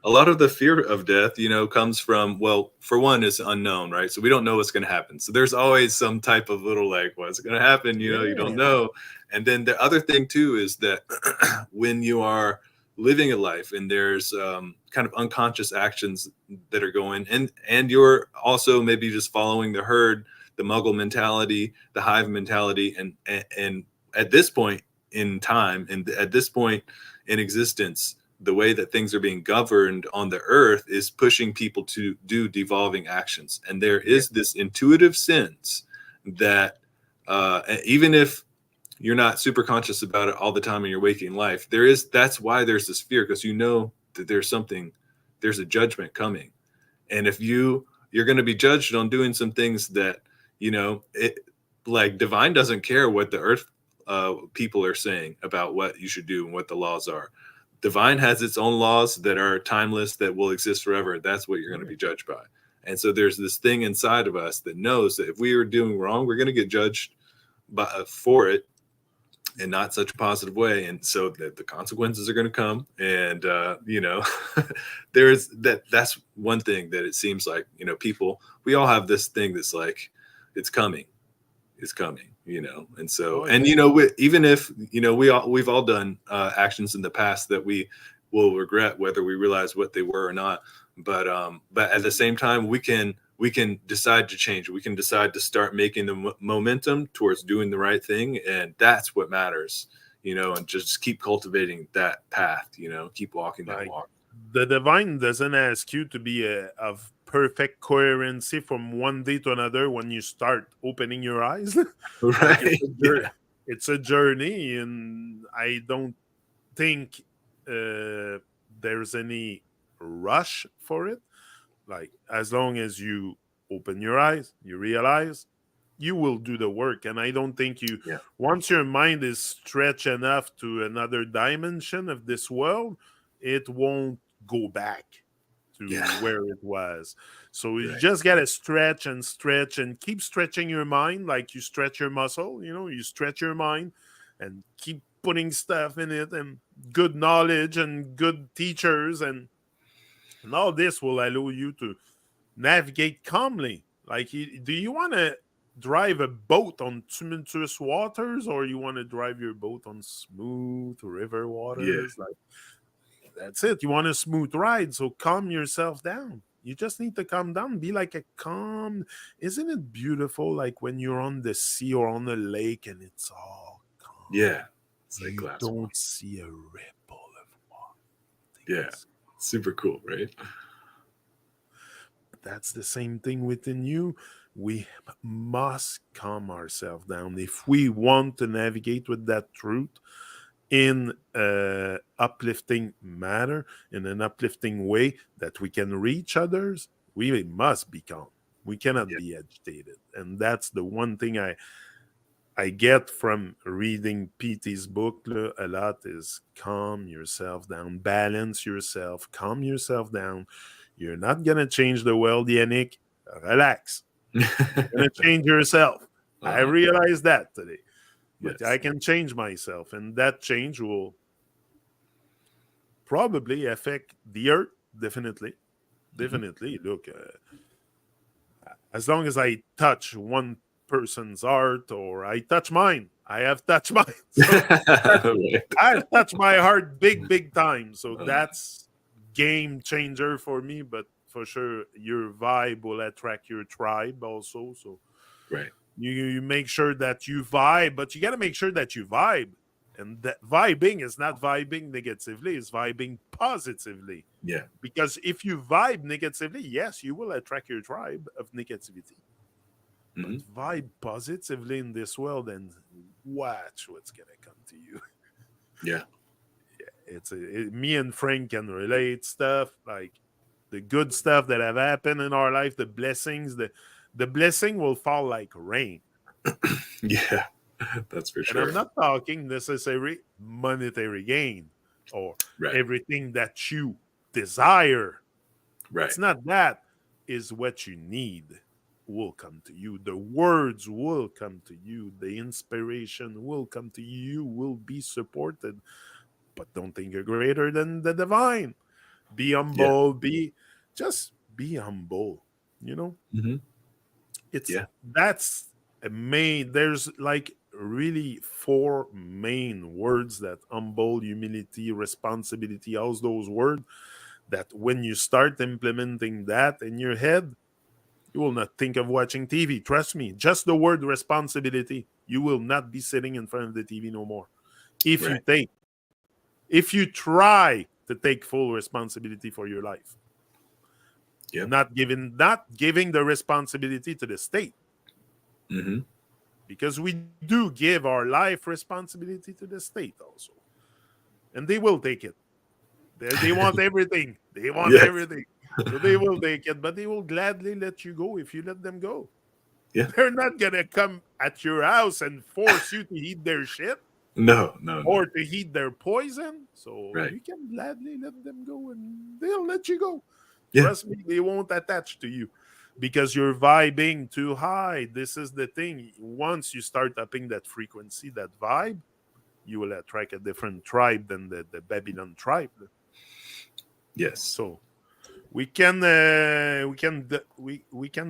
a lot of the fear of death, comes from, well, for one, it's unknown, right? So we don't know what's going to happen. So there's always some type of little like, what's going to happen? You don't Yeah, know. And then the other thing too is that when you are living a life and there's kind of unconscious actions that are going, and you're also maybe just following the herd, the muggle mentality, the hive mentality, and at this point in time, and at this point in existence, the way that things are being governed on the earth is pushing people to do devolving actions. And there is this intuitive sense that even if you're not super conscious about it all the time in your waking life, that's why there's this fear, because that there's a judgment coming. And if you're going to be judged on doing some things that, like divine doesn't care what the earth people are saying about what you should do and what the laws are. Divine has its own laws that are timeless, that will exist forever. That's what you're going to be judged by. And so there's this thing inside of us that knows that if we are doing wrong, we're going to get judged for it, in not such a positive way. And so that the consequences are going to come. And, that's one thing that it seems like, people, we all have this thing that's like, it's coming. And so, Oh, and yeah. even if we've all done actions in the past that we will regret, whether we realize what they were or not. But at the same time, we can decide to change. We can decide to start making the momentum towards doing the right thing, and that's what matters. And just keep cultivating that path. Keep walking that Like, walk. the divine doesn't ask you to be of perfect coherency from one day to another when you start opening your eyes. Like, Right? Yeah. it's a journey, and I don't think there's any rush for it. Like, as long as you open your eyes, you realize you will do the work. And I don't think Yeah. once your mind is stretched enough to another dimension of this world, it won't go back to Yeah. where it was. So you Right. just got to stretch and keep stretching your mind like you stretch your muscle. You stretch your mind and keep putting stuff in it, and good knowledge and good teachers, and all this will allow you to navigate calmly. Like, do you want to drive a boat on tumultuous waters, or you want to drive your boat on smooth river Yeah. waters? Like, that's it. You want a smooth ride, so calm yourself down. You just need to calm down. Be like a calm. Isn't it beautiful? Like when you're on the sea or on a lake and it's all calm. Yeah. It's like You glass water. don't see a ripple of water. Yeah. Super cool, right? That's the same thing within you. We must calm ourselves down if we want to navigate with that truth in uplifting manner, in an uplifting way that we can reach others. We must be calm. We cannot Yeah. be agitated, and that's the one thing I get from reading PT's book a lot is calm yourself down, balance yourself, calm yourself down. You're not going to change the world, Yannick. Relax. You're going to change yourself. I Uh-huh. realized that today. But I Yes. can change myself, and that change will probably affect the earth. Definitely. Mhm. Definitely. Look, as long as I touch one person's art or I touch mine, I have touched mine. So Right. I've touched my heart big time. So Uh, that's game changer for me. But for sure, your vibe will attract your tribe also. So right. you make sure that you vibe, but you got to make sure that you vibe. And that vibing is not vibing negatively, it's vibing positively. Yeah. Because if you vibe negatively, yes, you will attract your tribe of negativity. But Hmm. vibe positively in this world and watch what's going to come to you. Yeah. Me and Frank can relate stuff like the good stuff that have happened in our life, the blessings, the blessing will fall like rain. Yeah. That's for And sure. I'm not talking necessary monetary gain or Right. everything that you desire. Right. It's not that. Is what you need will come to you. The words will come to you. The inspiration will come to you. You will be supported. But don't think you're greater than the divine. Be Yeah. humble. Just be humble. You know, Hmm. it's Yeah. that's a main. There's like really four main words that humble, humility, responsibility. All those words that when you start implementing that in your head, you will not think of watching TV. Trust me. Just the word responsibility. You will not be sitting in front of the TV no more. If you Right. think, if you try to take full responsibility for your life, Yep. not giving the responsibility to the state, Hmm. because we do give our life responsibility to the state also, and they will take it. They want everything. They want Yes. everything. So they will take it, but they will gladly let you go if you let them go. Yeah. They're not gonna come at your house and force you to eat their shit No. No. No. or to eat their poison. So Right. you can gladly let them go and they'll let you go. Yeah. Trust me, they won't attach to you because you're vibing too high. This is the thing. Once you start upping that frequency, that vibe, you will attract a different tribe than the Babylon tribe. Yes. So we can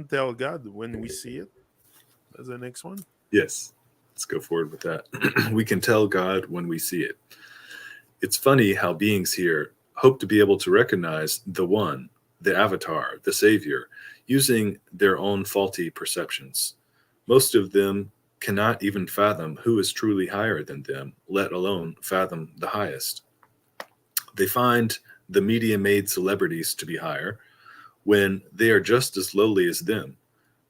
tell God when we see it. That's the next one. Yes. Let's go forward with that. We can tell God when we see it. It's funny how beings here hope to be able to recognize the one, the avatar, the savior, using their own faulty perceptions. Most of them cannot even fathom who is truly higher than them, let alone fathom the highest. They find the media-made celebrities to be higher when they are just as lowly as them,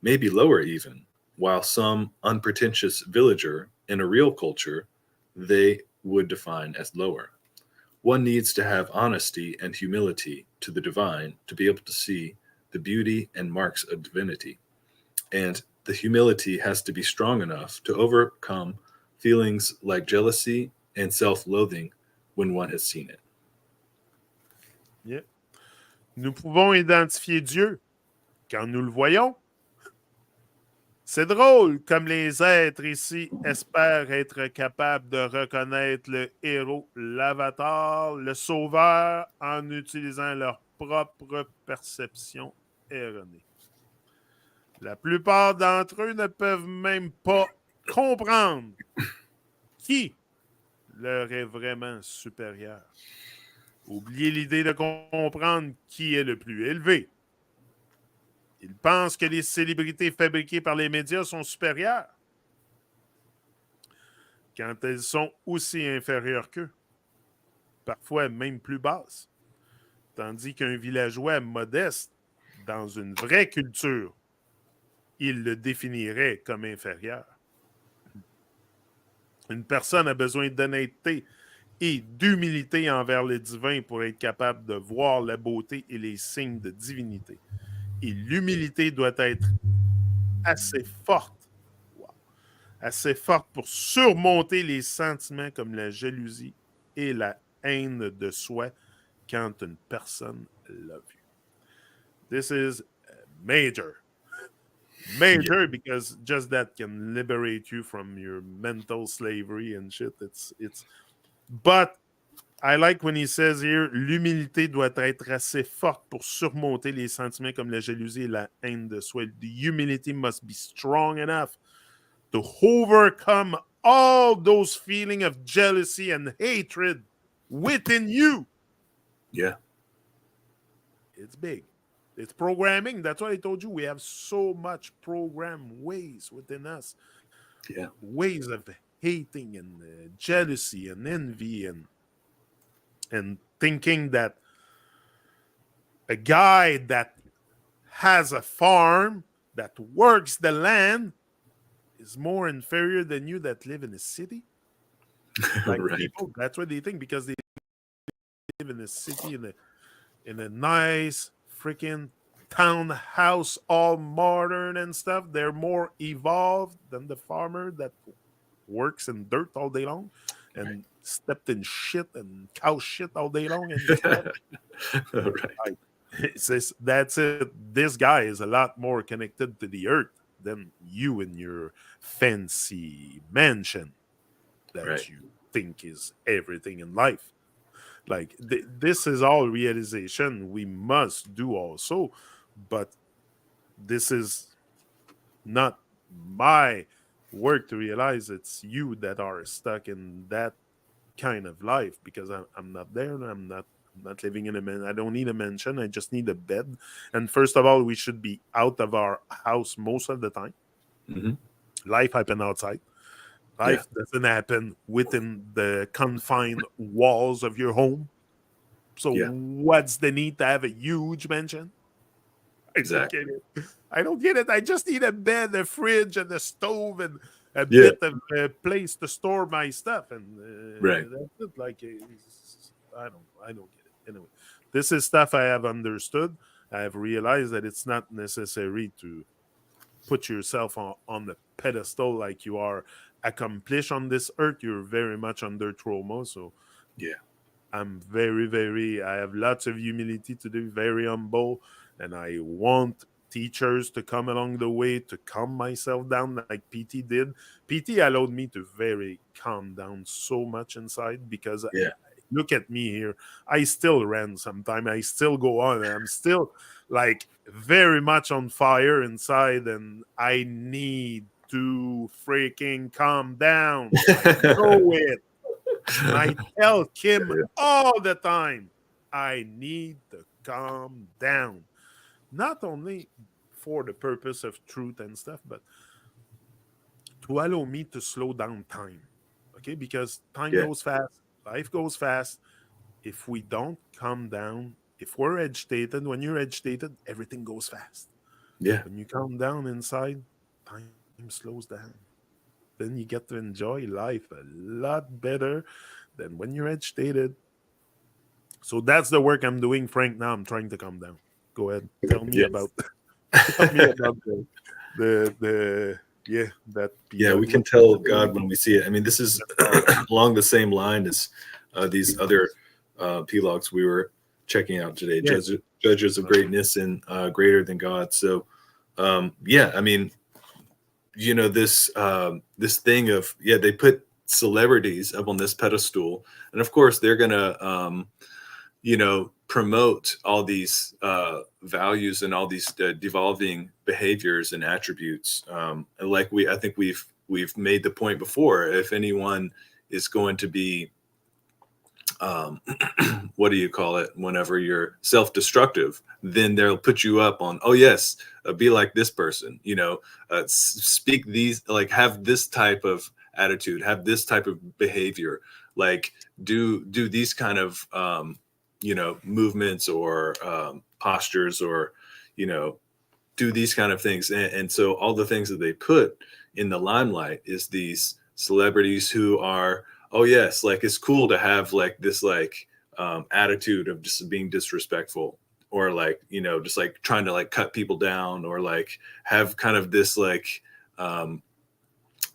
maybe lower even, while some unpretentious villager in a real culture they would define as lower. One needs to have honesty and humility to the divine to be able to see the beauty and marks of divinity. And the humility has to be strong enough to overcome feelings like jealousy and self loathing when one has seen it. Yeah. Nous pouvons identifier Dieu quand nous le voyons. C'est drôle comme les êtres ici espèrent être capables de reconnaître le héros, l'avatar, le sauveur en utilisant leur propre perception erronée. La plupart d'entre eux ne peuvent même pas comprendre qui leur est vraiment supérieur. Oubliez l'idée de comprendre qui est le plus élevé. Ils pensent que les célébrités fabriquées par les médias sont supérieures quand elles sont aussi inférieures qu'eux, parfois même plus basses, tandis qu'un villageois modeste, dans une vraie culture, il le définirait comme inférieur. Une personne a besoin d'honnêteté et d'humilité envers le divin pour être capable de voir la beauté et les signes de divinité. Et l'humilité doit être assez forte, assez forte pour surmonter les sentiments comme la jalousie et la haine de soi quand une personne l'a vu. This is major. Major, because just that can liberate you from your mental slavery and shit. But I like when he says here, l'humilité doit être assez forte pour surmonter les sentiments comme la jalousie et la haine de soi. The humility must be strong enough to overcome all those feelings of jealousy and hatred within you. Yeah. It's big. It's programming. That's what I told you. We have so much program ways within us. Yeah. Ways of hating and jealousy and envy and thinking that a guy that has a farm, that works the land, is more inferior than you that live in a city. Like Right. people, that's what they think because they live in a city in a nice freaking townhouse, all modern and stuff. They're more evolved than the farmer that works in dirt all day long and stepped in shit and cow shit all day long and stuff. Right. That's it. This guy is a lot more connected to the earth than you in your fancy mansion that Right. you think is everything in life. Like this is all realization we must do also, but this is not my work to realize. It's you that are stuck in that kind of life because I'm not there and I'm not living in a man. I don't need a mansion. I just need a bed. And first of all, we should be out of our house most of the time. Mm-hmm. Life happen outside. Life doesn't happen within the confined walls of your home. So what's the need to have a huge mansion? Exactly. I don't get it. I just need a bed, a fridge, and a stove, and a bit of a place to store my stuff, and that's it. Like I don't get it. Anyway, this is stuff I have understood. I have realized that it's not necessary to put yourself on the pedestal like you are accomplished on this earth. You're very much under trauma, so I'm very. I have lots of humility to do, very humble, and I want teachers to come along the way to calm myself down like PT did. PT allowed me to very calm down so much inside because look at me here. I still rant sometimes. I still go on. I'm still like very much on fire inside and I need to freaking calm down. I know it. And I tell Kim all the time, I need to calm down. Not only for the purpose of truth and stuff, but to allow me to slow down time. Okay, because time goes fast, life goes fast. If we don't calm down, if we're agitated, when you're agitated, everything goes fast. Yeah. When you calm down inside, time slows down. Then you get to enjoy life a lot better than when you're agitated. So that's the work I'm doing, Frank. Now I'm trying to calm down. Go ahead. Tell me Yes. about tell me about the yeah, that Yeah, we P-log. can tell God when we see it. I mean, this is along the same line as these other P-logs we were checking out today, Yeah. judges of greatness and greater than God. So, yeah, I mean, you know, this thing of, they put celebrities up on this pedestal, and of course they're gonna promote all these values and all these devolving behaviors and attributes. And like I think we've made the point before. If anyone is going to be, what do you call it? Whenever you're self-destructive, then they'll put you up on, oh yes, be like this person. Speak these, like have this type of attitude, have this type of behavior, like do these kind of movements or postures, or do these kind of things. And so all the things that they put in the limelight is these celebrities who are, oh yes, like it's cool to have like this attitude of just being disrespectful, or like just like trying to like cut people down, or like have kind of this like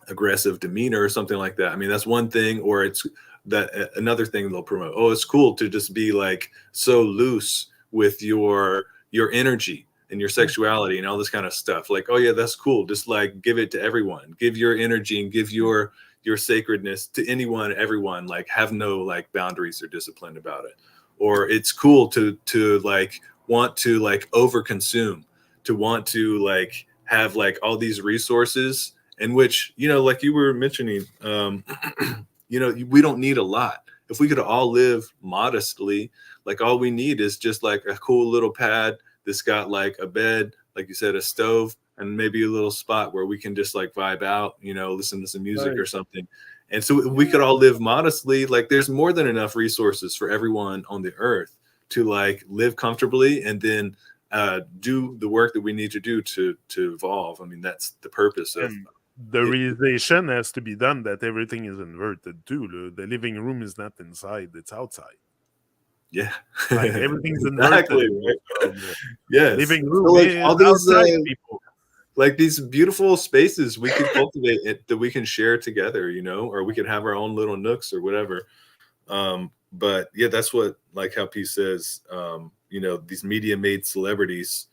aggressive demeanor or something like that. I mean, that's one thing. Or it's that another thing they'll promote, oh, it's cool to just be like so loose with your energy and your sexuality and all this kind of stuff. Like, oh yeah, that's cool, just like give it to everyone, give your energy and give your sacredness to anyone, everyone, like have no like boundaries or discipline about it. Or it's cool to like want to like overconsume, to want to like have like all these resources, in which like you were mentioning, we don't need a lot. If we could all live modestly, like all we need is just like a cool little pad that's got like a bed, like you said, a stove, and maybe a little spot where we can just like vibe out, listen to some music or something. And so we could all live modestly. Like there's more than enough resources for everyone on the earth to like live comfortably, and then do the work that we need to do to evolve. I mean, that's the purpose of the realization has to be done that everything is inverted too. The living room is not inside, it's outside. Yeah. Like everything's exactly, inverted. Right? Yes. Living room So, like, is all these people. like these beautiful spaces we could cultivate it, that we can share together, or we could have our own little nooks or whatever. But yeah, that's what, like how P says, these media made celebrities,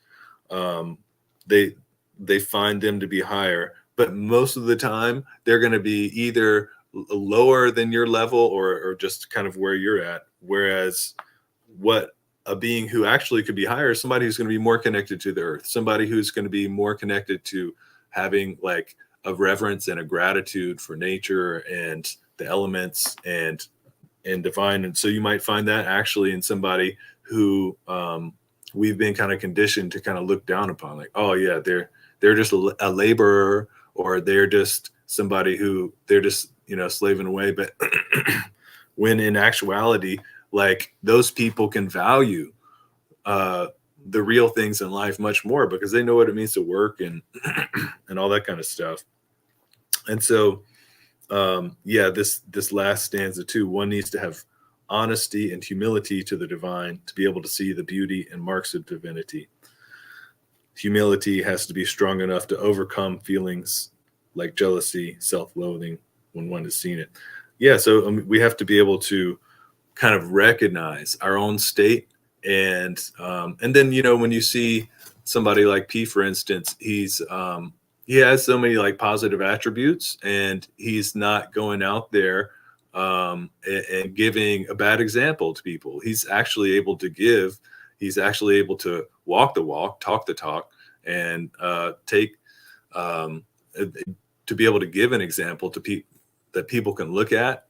they find them to be higher, but most of the time they're going to be either lower than your level, or just kind of where you're at. Whereas what a being who actually could be higher is somebody who's going to be more connected to the earth, somebody who's going to be more connected to having like a reverence and a gratitude for nature and the elements and divine. And so you might find that actually in somebody who we've been kind of conditioned to kind of look down upon, like, oh yeah, they're just a laborer, or they're just somebody who they're just slaving away. But when in actuality, like those people can value the real things in life much more, because they know what it means to work and and all that kind of stuff. And so this last stanza too, one needs to have honesty and humility to the divine to be able to see the beauty and marks of divinity. Humility has to be strong enough to overcome feelings like jealousy, self-loathing when one has seen it. Yeah, so we have to be able to kind of recognize our own state, and then when you see somebody like P, for instance, he has so many like positive attributes, and he's not going out there and giving a bad example to people. He's actually able to give. He's actually able to walk the walk, talk the talk, and take to be able to give an example to that people can look at,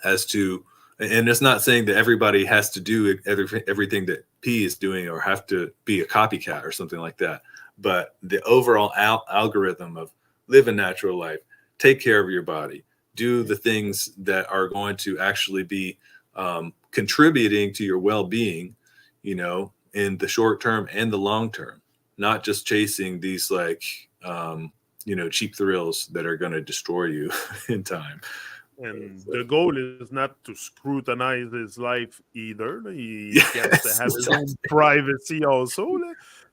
as to, and it's not saying that everybody has to do everything that P is doing or have to be a copycat or something like that. But the overall algorithm of live a natural life, take care of your body, do the things that are going to actually be contributing to your well-being, you know, in the short term and the long term, not just chasing these like, you know, cheap thrills that are going to destroy you in time. And the goal is not to scrutinize his life either. He gets to Yes, have his own privacy also.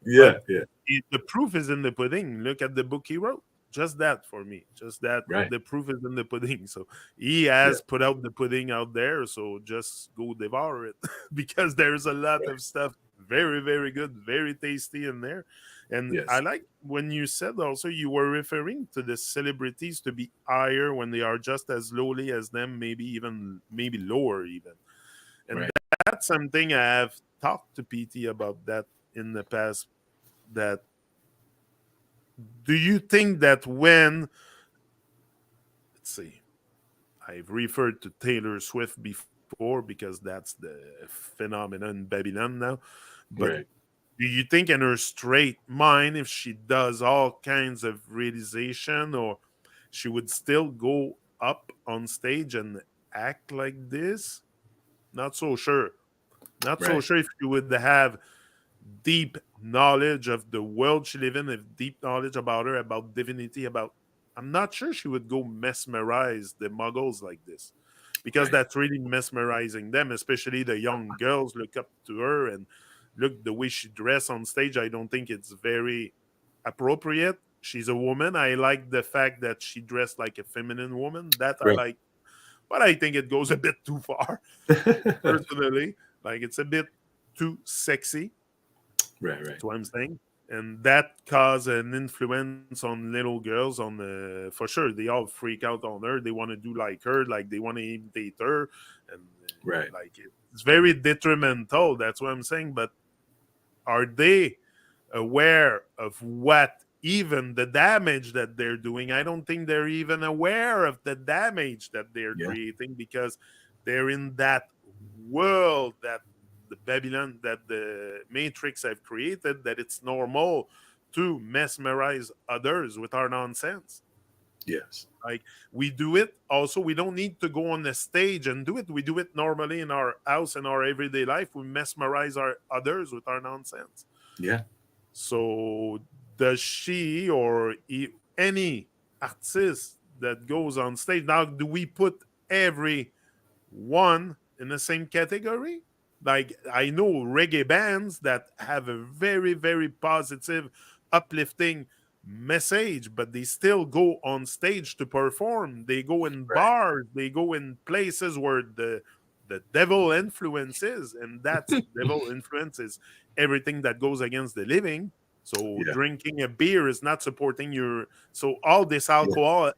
yeah, But yeah, the proof is in the pudding. Look at the book he wrote. Just that for me. Just that right, the proof is in the pudding. So he yeah, has put out the pudding out there. So just go devour it because there's a lot right, of stuff very, very good, very tasty in there. And I yes, like when you said also you were referring to the celebrities to be higher when they are just as lowly as them, maybe lower even. And right, that's something I have talked to PT about that in the past. That do you think that when, let's see, I've referred to Taylor Swift before because that's the phenomenon in Babylon now. But right, do you think in her straight mind, if she does all kinds of realization, or she would still go up on stage and act like this? Not so sure. Not so right, sure if she would have deep knowledge of the world she lives in, if deep knowledge about her, about divinity, about. I'm not sure she would go mesmerize the muggles like this, because right, that's really mesmerizing them, especially the young girls look up to her and look the way she dressed on stage. I don't think it's very appropriate. She's a woman. I like the fact that she dressed like a feminine woman. That I right, like, but I think it goes a bit too far personally. Like it's a bit too sexy. right, right, That's what I'm saying. And that caused an influence on little girls. On the for sure, they all freak out on her. They want to do like her, like they want to imitate her, and right, like it's very detrimental. That's what I'm saying. But are they aware of what even the damage that they're doing? I don't think they're even aware of the damage that they're yeah, creating because they're in that world that the Babylon, that the Matrix have created, that it's normal to mesmerize others with our nonsense. yes, Like we do it also, we don't need to go on the stage and do it. We do it normally in our house, in our everyday life. We mesmerize our others with our nonsense. yeah, So does she or any artist that goes on stage now? Do we put every one in the same category? Like I know reggae bands that have a very very positive, uplifting message, but they still go on stage to perform. They go in right, bars, they go in places where the devil influence is, and that's devil influence is everything that goes against the living. So yeah, drinking a beer is not supporting your. So all this yeah, alcohol,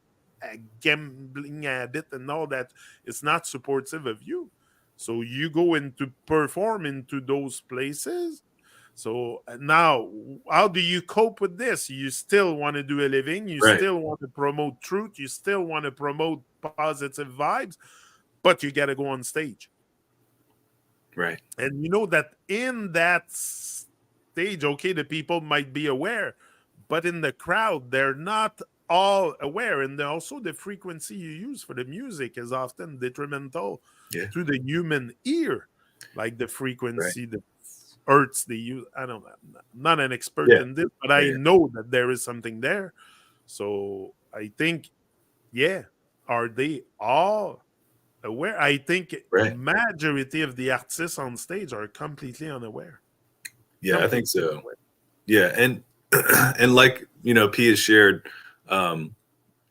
gambling habit, and all that, it's not supportive of you. So you go into perform into those places. So now, how do you cope with this? You still want to do a living. You right, still want to promote truth. You still want to promote positive vibes, but you got to go on stage. right, And you know that in that stage, okay, the people might be aware, but in the crowd, they're not all aware. And also, the frequency you use for the music is often detrimental yeah, to the human ear, like the right, frequency, the hertz they use. I don't know. I'm not an expert yeah, in this, but yeah, I yeah, know that there is something there. So I think, yeah, are they all aware? I think right, majority of the artists on stage are completely unaware. yeah, I think Completely so. unaware. Yeah, and and like, you know, P has shared, um,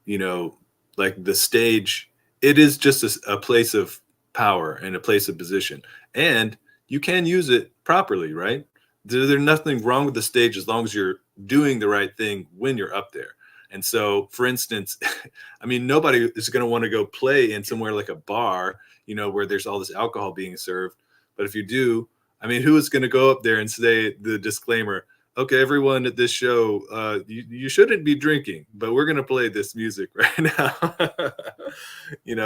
you know, like the stage, it is just a place of power and a place of position, and you can use it properly, right? There's nothing wrong with the stage as long as you're doing the right thing when you're up there. And so, for instance, I mean, nobody is going to want to go play in somewhere like a bar, you know, where there's all this alcohol being served. But if you do, I mean, who is going to go up there and say the disclaimer? okay, everyone at this show, you shouldn't be drinking, but we're going to play this music right now.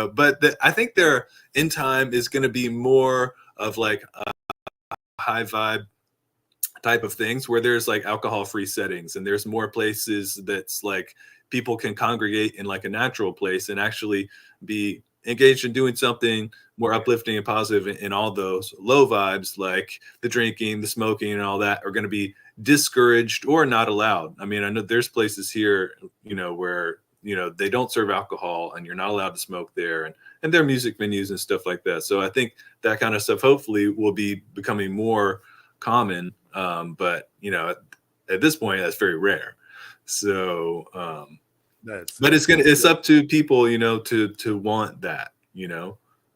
But I think there in time is going to be more of like a high vibe type of things where there's like alcohol-free settings, and there's more places that's like people can congregate in like a natural place and actually be engaged in doing something more uplifting and positive. And all those low vibes like the drinking, the smoking, and all that are going to be discouraged or not allowed. I mean, I know there's places here, where they don't serve alcohol and you're not allowed to smoke there, and their music venues and stuff like that. So I think that kind of stuff hopefully will be becoming more common. But at this point, that's very rare. So, but it's up to people, to want that,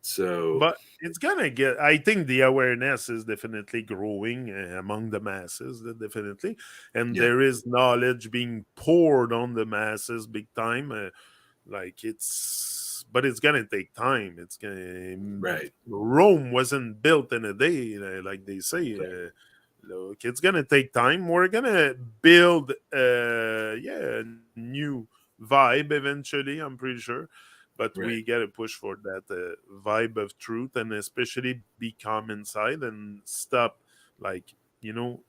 So, but it's gonna get. I think the awareness is definitely growing among the masses, definitely, and yeah, there is knowledge being poured on the masses big time. But it's gonna take time. It's gonna. right. Rome wasn't built in a day, like they say. Right. Look, it's gonna take time. We're gonna build, a new vibe eventually. I'm pretty sure, but Right. we gotta push for that vibe of truth, and especially be calm inside and stop, like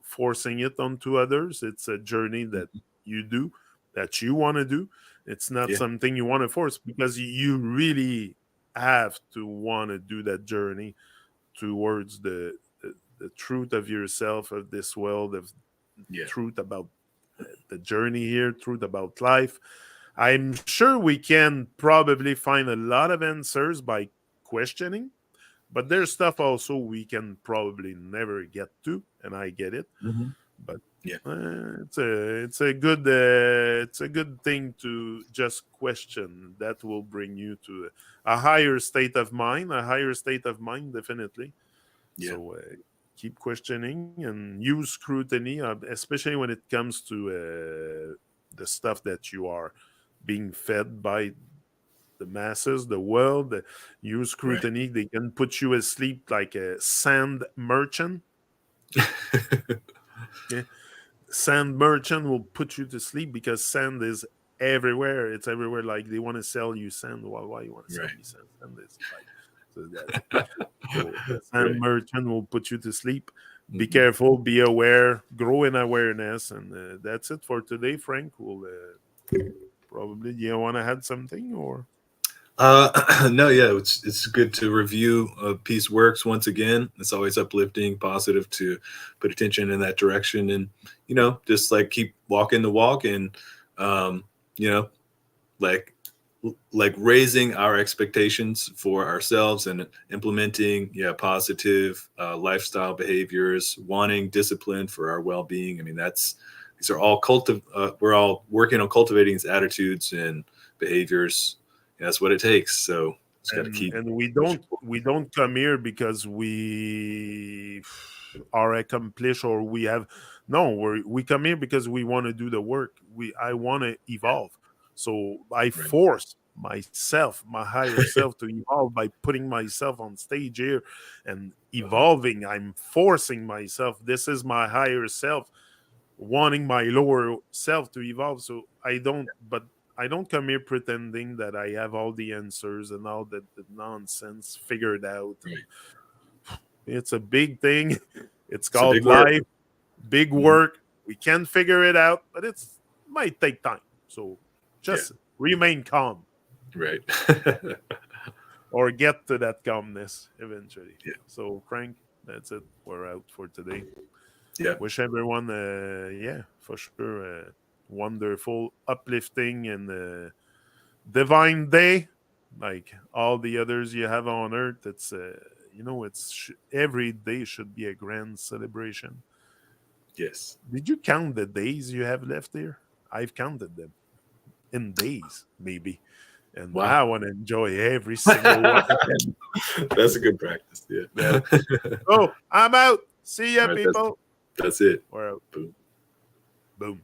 forcing it onto others. It's a journey that you do, that you want to do. It's not Yeah. something you want to force, because you really have to want to do that journey towards the truth of yourself, of this world, of Yeah. truth about the journey here, truth about life. I'm sure we can probably find a lot of answers by questioning, but there's stuff also we can probably never get to, and I get it. Mm-hmm. But Yeah. it's a good thing to just question. That will bring you to a higher state of mind, definitely. Yeah. So keep questioning and use scrutiny, especially when it comes to the stuff that you are being fed by the masses, the world. Use Right. scrutiny. They can put you asleep like a sand merchant. Yeah. Sand merchant will put you to sleep because sand is everywhere. It's everywhere. Like they want to sell you sand. Why you want to sell Right. me sand? Sand is like, so that. So the sand Right. merchant will put you to sleep. Be Mm-hmm. careful, be aware, grow in awareness, and that's it for today. Frank will probably. Do you want to add something or? No, yeah, it's good to review Peace Works once again. It's always uplifting, positive to put attention in that direction, and just like keep walking the walk, and um, you know, like raising our expectations for ourselves and implementing positive lifestyle behaviors, wanting discipline for our well-being. I mean, these are all we're all working on cultivating these attitudes and behaviors. That's what it takes. So just got to keep And we pushing don't come here because we are accomplished, or we have no, we come here because we want to do the work. I want to evolve, so I Right. force myself, my higher self, to evolve by putting myself on stage here and evolving. I'm forcing myself. This is my higher self wanting my lower self to evolve. So I don't come here pretending that I have all the answers and all the nonsense figured out. Right. And it's a big thing. It's It's a called big work. life, big Mhm. work. We can figure it out, but might take time. So Yeah. just remain calm, Right. or get to that calmness eventually. Yeah. So Frank, that's it. We're out for today. Yeah. Wish everyone, for sure, wonderful, uplifting, and divine day, like all the others you have on earth. It's every day should be a grand celebration. Yes. Did you count the days you have left here? I've counted them in days, maybe, and Wow. I want to enjoy every single one of them. That's a good practice. Yeah. Yeah. Oh, I'm out. See ya, All right. people. That's it. We're out. Boom. Boom.